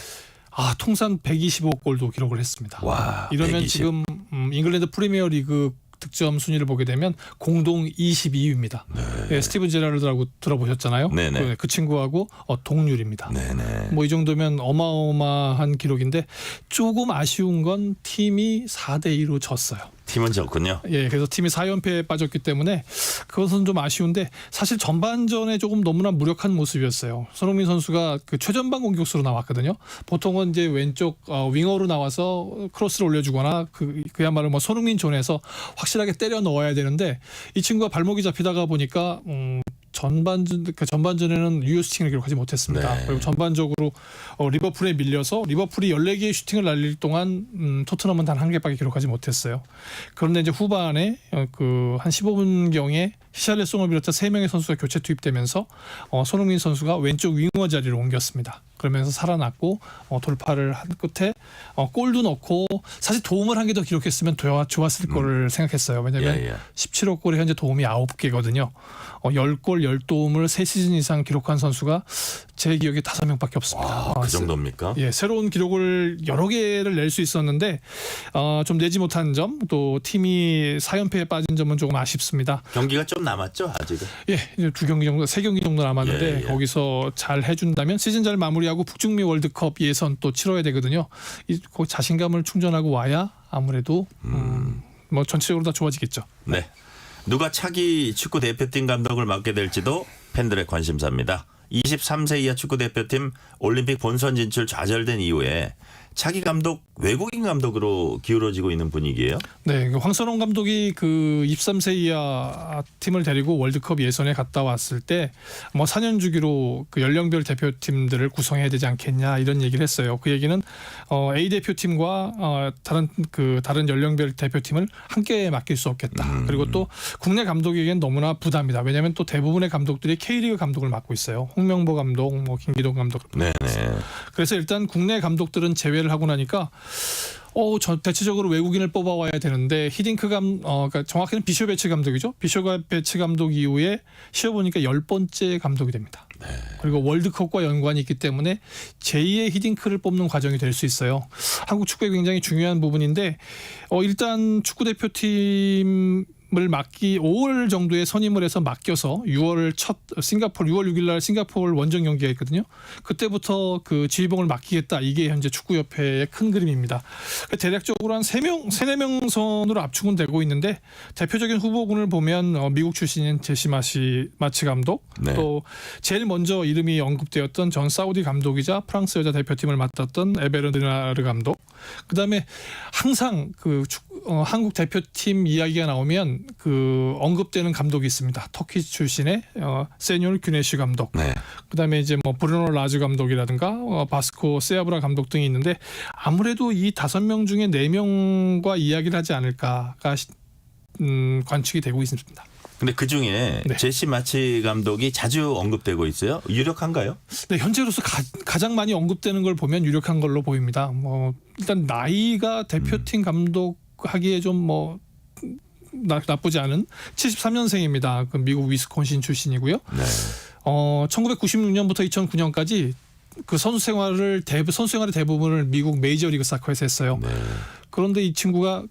P: 통산 125골도 기록을 했습니다.
B: 와,
P: 이러면
B: 120.
P: 지금 잉글랜드 프리미어 리그 득점 순위를 보게 되면 공동 22위입니다. 네, 스티븐 제라르드라고 들어보셨잖아요.
B: 네네.
P: 그 친구하고 동률입니다.
B: 네네.
P: 뭐 이 정도면 어마어마한 기록인데 조금 아쉬운 건 팀이 4대2로 졌어요.
B: 팀은 좋군요.
P: 예, 그래서 팀이 4연패에 빠졌기 때문에 그것은 좀 아쉬운데 사실 전반전에 조금 너무나 무력한 모습이었어요. 손흥민 선수가 그 최전방 공격수로 나왔거든요. 보통은 이제 왼쪽 윙어로 나와서 크로스를 올려주거나 그야말로 뭐 손흥민 존에서 확실하게 때려 넣어야 되는데 이 친구가 발목이 잡히다가 보니까 전반전에는 유효 슈팅을 기록하지 못했습니다.
B: 네.
P: 그리고 전반적으로 리버풀에 밀려서 리버풀이 14개의 슈팅을 날릴 동안 토트넘은 단 1개밖에 기록하지 못했어요. 그런데 이제 후반에 그 한 15분경에 히샬레송을 비롯한 3명의 선수가 교체 투입되면서 손흥민 선수가 왼쪽 윙어 자리로 옮겼습니다. 그러면서 살아났고 돌파를 한 끝에 골도 넣고 사실 도움을 한 개 더 기록했으면 좋았을 거를 생각했어요. 왜냐하면 17호 골에 현재 도움이 9개거든요. 10골 10도움을 3시즌 이상 기록한 선수가 제 기억에 5명밖에 없습니다.
B: 그 정도입니까?
P: 예, 새로운 기록을 여러 개를 낼 수 있었는데 좀 내지 못한 점, 또 팀이 4연패에 빠진 점은 조금 아쉽습니다.
B: 경기가 좀 남았죠, 아직은?
P: 예, 이제 2경기 정도, 3경기 정도 남았는데 거기서 잘 해준다면 시즌 잘 마무리하고 북중미 월드컵 예선 또 치러야 되거든요. 그 자신감을 충전하고 와야 아무래도 뭐 전체적으로 다 좋아지겠죠.
B: 네. 누가 차기 축구 대표팀 감독을 맡게 될지도 팬들의 관심사입니다. 23세 이하 축구 대표팀 올림픽 본선 진출 좌절된 이후에 차기 감독 외국인 감독으로 기울어지고 있는 분위기예요.
P: 네, 황선홍 감독이 그 23세 이하 팀을 데리고 월드컵 예선에 갔다 왔을 때 뭐 4년 주기로 그 연령별 대표팀들을 구성해야 되지 않겠냐 이런 얘기를 했어요. 그 얘기는 A 대표팀과 다른 연령별 대표팀을 함께 맡길 수 없겠다. 그리고 또 국내 감독에겐 너무나 부담이다. 왜냐하면 또 대부분의 감독들이 K리그 감독을 맡고 있어요. 홍명보 감독, 뭐 김기동 감독.
B: 네네.
P: 그래서 일단 국내 감독들은 제외를 하고 나니까 대체적으로 외국인을 뽑아와야 되는데 히딩크 그러니까 정확히는 비쇼 베츠 감독이죠. 비쇼 베츠 감독 이후에 쉬어보니까 10번째 감독이 됩니다.
B: 네.
P: 그리고 월드컵과 연관이 있기 때문에 제2의 히딩크를 뽑는 과정이 될 수 있어요. 한국 축구에 굉장히 중요한 부분인데 일단 축구대표팀 을 맡기 5월 정도에 선임을 해서 맡겨서 6월 6일 날 싱가포르 원정 경기가 있거든요. 그때부터 그 지휘봉을 맡기겠다. 이게 현재 축구협회의 큰 그림입니다. 대략적으로 한 3-4명 선으로 압축은 되고 있는데 대표적인 후보군을 보면 미국 출신인 제시 마치 감독,
B: 네.
P: 또 제일 먼저 이름이 언급되었던 전 사우디 감독이자 프랑스 여자 대표팀을 맡았던 에베르 드나르 감독. 그다음에 항상 한국 대표팀 이야기가 나오면 그 언급되는 감독이 있습니다. 터키 출신의 세뇨르 규네시 감독.
B: 네.
P: 그다음에 이제 뭐 브루노 라즈 감독이라든가 바스코 세아브라 감독 등이 있는데 아무래도 이 5명 중에 4명과 이야기를 하지 않을까가 관측이 되고 있습니다.
B: 근데 그 중에 제시 마치 감독이 자주 언급되고 있어요. 유력한가요?
P: 네, 현재로서 가장 많이 언급되는 걸 보면 유력한 걸로 보입니다. 뭐 일단 나이가 대표팀 감독하기에 좀 뭐 나쁘지 않은 73년생입니다. 그 미국 위스콘신 출신이고요.
B: 네.
P: 1996년부터 2009년까지 그 선수 생활의 대부분을 미국 메이저리그 사커에서 했어요.
B: 네.
P: 그런데 이 친구가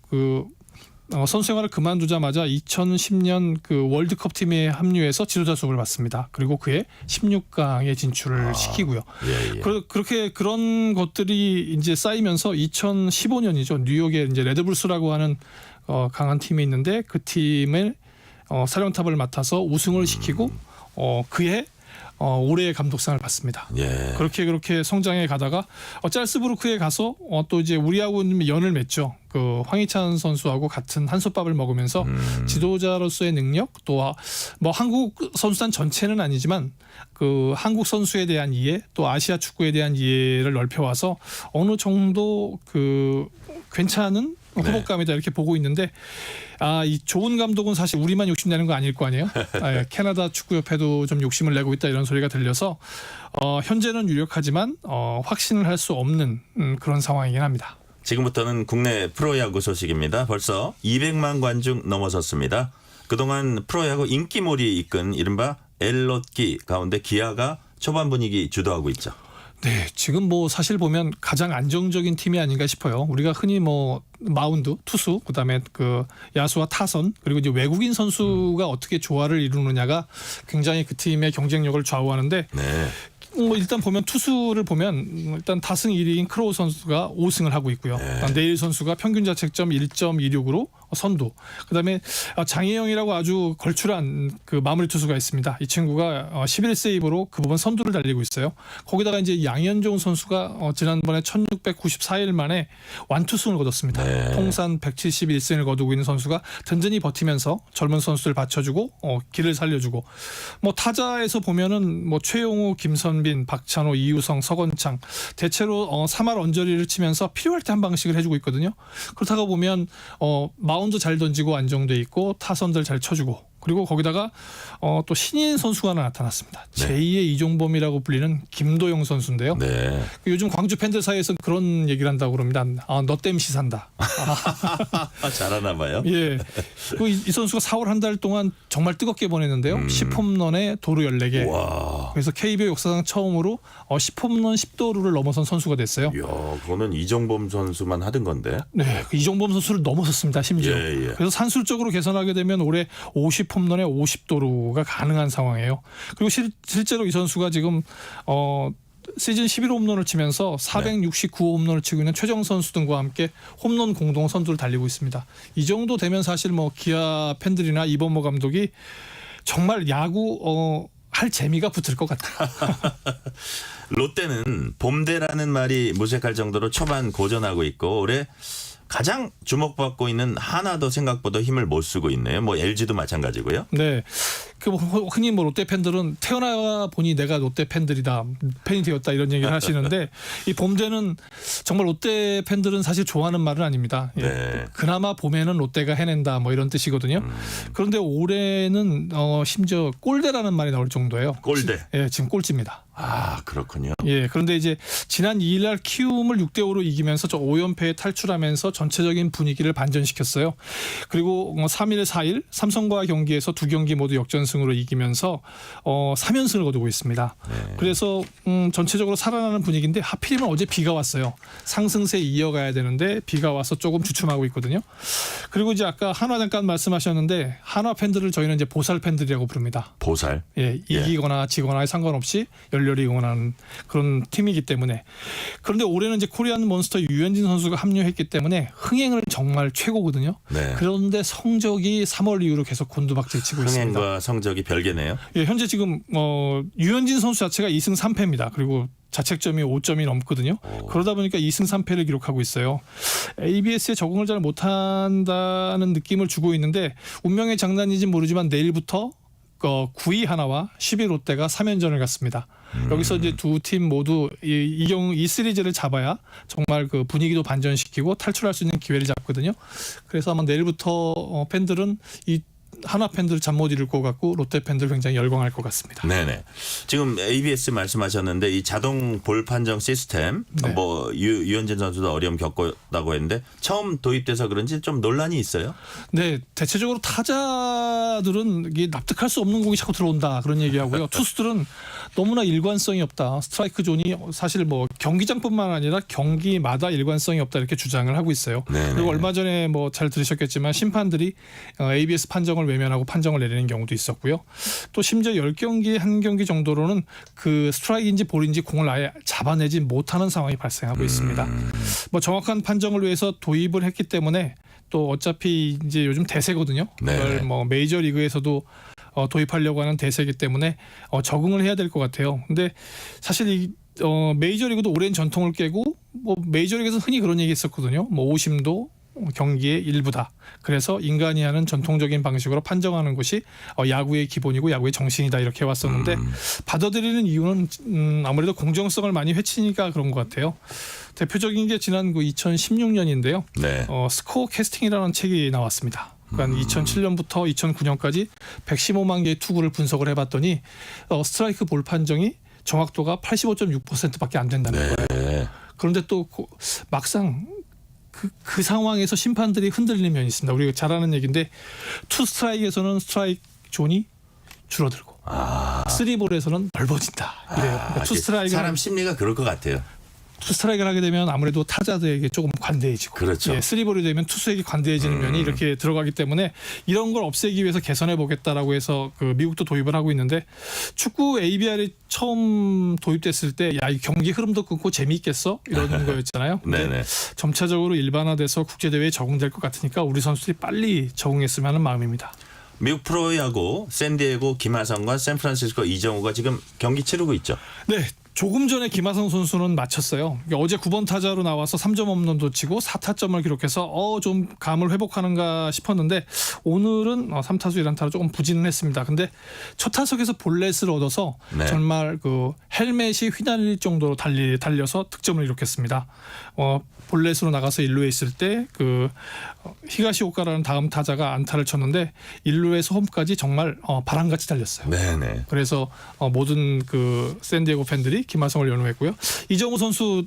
P: 선수 생활을 그만두자마자 2010년 그 월드컵 팀에 합류해서 지도자 수업을 받습니다. 그리고 그해 16강에 진출을 시키고요. 그렇게 그런 것들이 이제 쌓이면서 2015년이죠. 뉴욕에 이제 레드불스라고 하는 강한 팀이 있는데 그 팀을 사령탑을 맡아서 우승을 시키고 그해 올해의 감독상을 받습니다.
B: 예.
P: 그렇게 성장해 가다가 짤스부르크에 가서 또 이제 우리하고 연을 맺죠. 그 황희찬 선수하고 같은 한솥밥을 먹으면서 지도자로서의 능력, 또 뭐 한국 선수단 전체는 아니지만 그 한국 선수에 대한 이해, 또 아시아 축구에 대한 이해를 넓혀와서 어느 정도 그 괜찮은 후보감이다 이렇게 보고 있는데 이 좋은 감독은 사실 우리만 욕심내는 거 아닐 거 아니에요. 캐나다 축구협회도 좀 욕심을 내고 있다 이런 소리가 들려서 현재는 유력하지만 확신을 할 수 없는 그런 상황이긴 합니다.
B: 지금부터는 국내 프로야구 소식입니다. 벌써 200만 관중 넘어섰습니다. 그동안 프로야구 인기몰이에 이끈 이른바 엘롯기 가운데 기아가 초반 분위기 주도하고 있죠.
P: 네, 지금 뭐 사실 보면 가장 안정적인 팀이 아닌가 싶어요. 우리가 흔히 뭐 마운드, 투수, 그다음에 그 야수와 타선, 그리고 이제 외국인 선수가 어떻게 조화를 이루느냐가 굉장히 그 팀의 경쟁력을 좌우하는데
B: 네.
P: 뭐 일단 보면 투수를 보면 일단 다승 1위인 크로우 선수가 5승을 하고 있고요. 네일 선수가 평균 자책점 1.26으로 선두. 그다음에 장혜영이라고 아주 걸출한 그 마무리 투수가 있습니다. 이 친구가 11세이브로 그 부분 선두를 달리고 있어요. 거기다가 이제 양현종 선수가 지난번에 1694일 만에 완투승을 거뒀습니다.
B: 네.
P: 통산 171승을 거두고 있는 선수가 든든히 버티면서 젊은 선수들 받쳐주고 길을 살려주고 뭐 타자에서 보면은 뭐 최용우, 김선빈, 박찬호, 이우성, 서건창 대체로 3할 언저리를 치면서 필요할 때 한 방씩을 해주고 있거든요. 그렇다가 보면 마운드 잘 던지고 안정돼 있고 타선들 잘 쳐주고 그리고 거기다가 또 신인 선수가 하나 나타났습니다.
B: 네.
P: 제2의 이종범이라고 불리는 김도영 선수인데요.
B: 네.
P: 요즘 광주 팬들 사이에서는 그런 얘기를 한다고 그럽니다. 너 땜 시산다.
B: 잘하나 봐요.
P: 예. 이 선수가 4월 한 달 동안 정말 뜨겁게 보냈는데요. 10홈런에 도루 14개.
B: 와.
P: 그래서 KBO 역사상 처음으로 10홈런 10도루를 넘어선 선수가 됐어요.
B: 이야, 그거는 이종범 선수만 하던 건데.
P: 네, 이종범 선수를 넘어섰습니다. 심지어.
B: 예.
P: 그래서 산술적으로 계산하게 되면 올해 50홈런에 50도루가 가능한 상황이에요. 그리고 실제로 이 선수가 지금 시즌 11홈런을 치면서 469홈런을 치고 있는 최정 선수 등과 함께 홈런 공동 선두를 달리고 있습니다. 이 정도 되면 사실 뭐 기아 팬들이나 이범호 감독이 정말 야구 할 재미가 붙을 것 같아요.
B: 롯데는 봄대라는 말이 무색할 정도로 초반 고전하고 있고 올해 가장 주목받고 있는 하나도 생각보다 힘을 못 쓰고 있네요. 뭐 LG도 마찬가지고요.
P: 네. 그 흔히 뭐 롯데 팬들은 태어나 보니 내가 롯데 팬이 되었다 이런 얘기를 하시는데 이 봄대는 정말 롯데 팬들은 사실 좋아하는 말은 아닙니다. 예.
B: 네.
P: 그나마 봄에는 롯데가 해낸다 뭐 이런 뜻이거든요. 그런데 올해는 심지어 꼴대라는 말이 나올 정도예요.
B: 꼴대.
P: 예, 지금 꼴찌입니다.
B: 아, 그렇군요.
P: 예, 그런데 이제 지난 2일 날 키움을 6대5로 이기면서 저 5연패에 탈출하면서 전체적인 분위기를 반전시켰어요. 그리고 3일, 4일 삼성과 경기에서 2경기 모두 역전승으로 이기면서 3연승을 거두고 있습니다.
B: 네.
P: 그래서 전체적으로 살아나는 분위기인데 하필이면 어제 비가 왔어요. 상승세 이어가야 되는데 비가 와서 조금 주춤하고 있거든요. 그리고 이제 아까 한화 잠깐 말씀하셨는데 한화 팬들을 저희는 이제 보살 팬들이라고 부릅니다.
B: 보살.
P: 예, 이기거나 지거나에 상관없이 열렬히 응원하는 그런 팀이기 때문에. 그런데 올해는 이제 코리안 몬스터 유현진 선수가 합류했기 때문에 흥행을 정말 최고거든요.
B: 네.
P: 그런데 성적이 3월 이후로 계속 곤두박질 치고 있습니다.
B: 흥행과 성적이 별개네요.
P: 예, 현재 지금 유현진 선수 자체가 2승 3패입니다. 그리고 자책점이 5점이 넘거든요. 그러다 보니까 2승 3패를 기록하고 있어요. ABS에 적응을 잘 못한다는 느낌을 주고 있는데 운명의 장난인지 모르지만 내일부터 9위 하나와 10위 롯데가 3연전을 갖습니다. 여기서 이제 두 팀 모두 이 시리즈를 잡아야 정말 그 분위기도 반전시키고 탈출할 수 있는 기회를 잡거든요. 그래서 아마 내일부터 팬들은 이 하나 팬들 잠 못 이룰 것 같고 롯데 팬들 굉장히 열광할 것 같습니다.
B: 네네. 지금 ABS 말씀하셨는데 이 자동 볼 판정 시스템
P: 네.
B: 뭐 유현진 선수도 어려움 겪었다고 했는데 처음 도입돼서 그런지 좀 논란이 있어요.
P: 네, 대체적으로 타자들은 이게 납득할 수 없는 공이 자꾸 들어온다 그런 얘기하고요. 투수들은 너무나 일관성이 없다. 스트라이크 존이 사실 뭐 경기장뿐만 아니라 경기마다 일관성이 없다 이렇게 주장을 하고 있어요.
B: 네네.
P: 그리고 얼마 전에 뭐 잘 들으셨겠지만 심판들이 ABS 판정을 외면하고 판정을 내리는 경우도 있었고요. 또 심지어 10경기 한 경기 정도로는 그 스트라이크인지 볼인지 공을 아예 잡아내지 못하는 상황이 발생하고 있습니다. 뭐 정확한 판정을 위해서 도입을 했기 때문에 또 어차피 이제 요즘 대세거든요. 이걸 뭐 메이저 리그에서도 도입하려고 하는 대세이기 때문에 적응을 해야 될 것 같아요. 근데 사실 이 메이저리그도 오랜 전통을 깨고 뭐 메이저리그에서 흔히 그런 얘기 했었거든요. 뭐 오심도 경기의 일부다. 그래서 인간이 하는 전통적인 방식으로 판정하는 것이 야구의 기본이고 야구의 정신이다 이렇게 왔었는데 받아들이는 이유는 아무래도 공정성을 많이 해치니까 그런 것 같아요. 대표적인 게 지난 2016년인데요.
B: 네.
P: 스코어 캐스팅이라는 책이 나왔습니다. 그러니까 2007년부터 2009년까지 115만 개의 투구를 분석을 해봤더니 스트라이크 볼 판정이 정확도가 85.6%밖에 안 된다는 거예요. 그런데 또 막상 그 상황에서 심판들이 흔들리는 면이 있습니다. 우리가 잘 아는 얘기인데 투 스트라이크에서는 스트라이크 존이 줄어들고 쓰리볼에서는 넓어진다. 이래요. 그러니까 투 스트라이크를
B: 사람 심리가 그럴 것 같아요.
P: 투 스트라이크를 하게 되면 아무래도 타자들에게 조금 관대해지고,
B: 그렇죠.
P: 예, 쓰리볼이 되면 투수에게 관대해지는 면이 이렇게 들어가기 때문에 이런 걸 없애기 위해서 개선해 보겠다라고 해서 그 미국도 도입을 하고 있는데, 축구 ABR이 처음 도입됐을 때 야, 이 경기 흐름도 끊고 재미있겠어 이런 거였잖아요. 근데
B: 네네.
P: 점차적으로 일반화돼서 국제 대회에 적응될 것 같으니까 우리 선수들이 빨리 적응했으면 하는 마음입니다.
B: 미국 프로야구 샌디에고 김하성과 샌프란시스코 이정우가 지금 경기 치르고 있죠.
P: 네. 조금 전에 김하성 선수는 마쳤어요. 그러니까 어제 9번 타자로 나와서 3점 홈런도 치고 4타점을 기록해서 좀 감을 회복하는가 싶었는데, 오늘은 3타수 1안타로 조금 부진은 했습니다. 근데 첫 타석에서 볼넷을 얻어서
B: 네.
P: 정말 그 헬멧이 휘날릴 정도로 달려서 득점을 기록했습니다. 볼넷으로 나가서 1루에 있을 때 그 히가시오카라는 다음 타자가 안타를 쳤는데 1루에서 홈까지 정말 바람같이 달렸어요.
B: 네네.
P: 그래서 모든 그 샌디에고 팬들이 김하성을 연호했고요. 이정우 선수는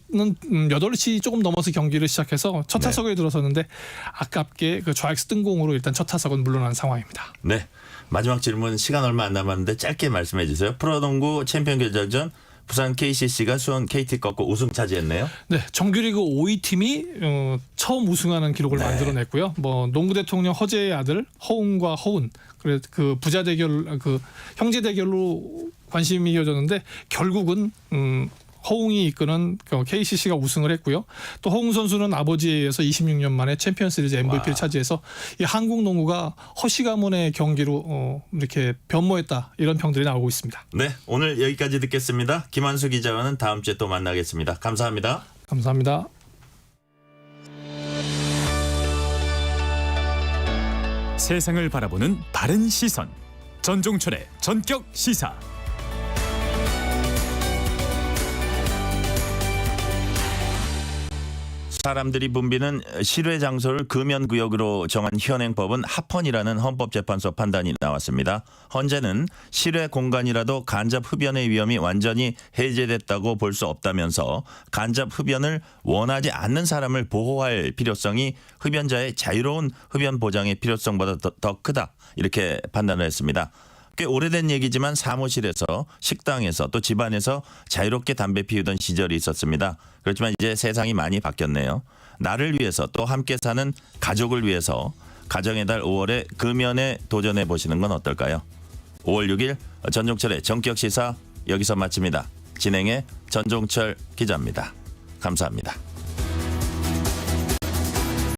P: 8시 조금 넘어서 경기를 시작해서 첫 타석에 들어섰는데 아깝게 그 좌익수 뜬공으로 일단 첫 타석은 물러난 상황입니다.
B: 네. 마지막 질문, 시간 얼마 안 남았는데 짧게 말씀해 주세요. 프로농구 챔피언 결정전 부산 KCC가 수원 KT 꺾고 우승 차지했네요.
P: 네, 정규리그 5위 팀이 처음 우승하는 기록을 만들어냈고요. 뭐 농구 대통령 허재의 아들 허웅과 허운, 그래 그 부자 대결, 그 형제 대결로 관심이 이어졌는데 결국은 허웅이 이끄는 KCC가 우승을 했고요. 또 허웅 선수는 아버지에 의해서 26년 만에 챔피언 시리즈 MVP를 차지해서 이 한국 농구가 허시 가문의 경기로 이렇게 변모했다, 이런 평들이 나오고 있습니다.
B: 네, 오늘 여기까지 듣겠습니다. 김한수 기자와는 다음 주에 또 만나겠습니다. 감사합니다.
P: 감사합니다.
N: 세상을 바라보는 바른 시선. 전종철의 전격 시사.
B: 사람들이 붐비는 실외 장소를 금연구역으로 정한 현행법은 합헌이라는 헌법재판소 판단이 나왔습니다. 헌재는 실외 공간이라도 간접 흡연의 위험이 완전히 해제됐다고 볼 수 없다면서 간접 흡연을 원하지 않는 사람을 보호할 필요성이 흡연자의 자유로운 흡연 보장의 필요성보다 더 크다, 이렇게 판단을 했습니다. 꽤 오래된 얘기지만 사무실에서, 식당에서, 또 집안에서 자유롭게 담배 피우던 시절이 있었습니다. 그렇지만 이제 세상이 많이 바뀌었네요. 나를 위해서, 또 함께 사는 가족을 위해서 가정의 달 5월에 금연에 도전해 보시는 건 어떨까요? 5월 6일 전종철의 전격시사 여기서 마칩니다. 진행의 전종철 기자입니다. 감사합니다.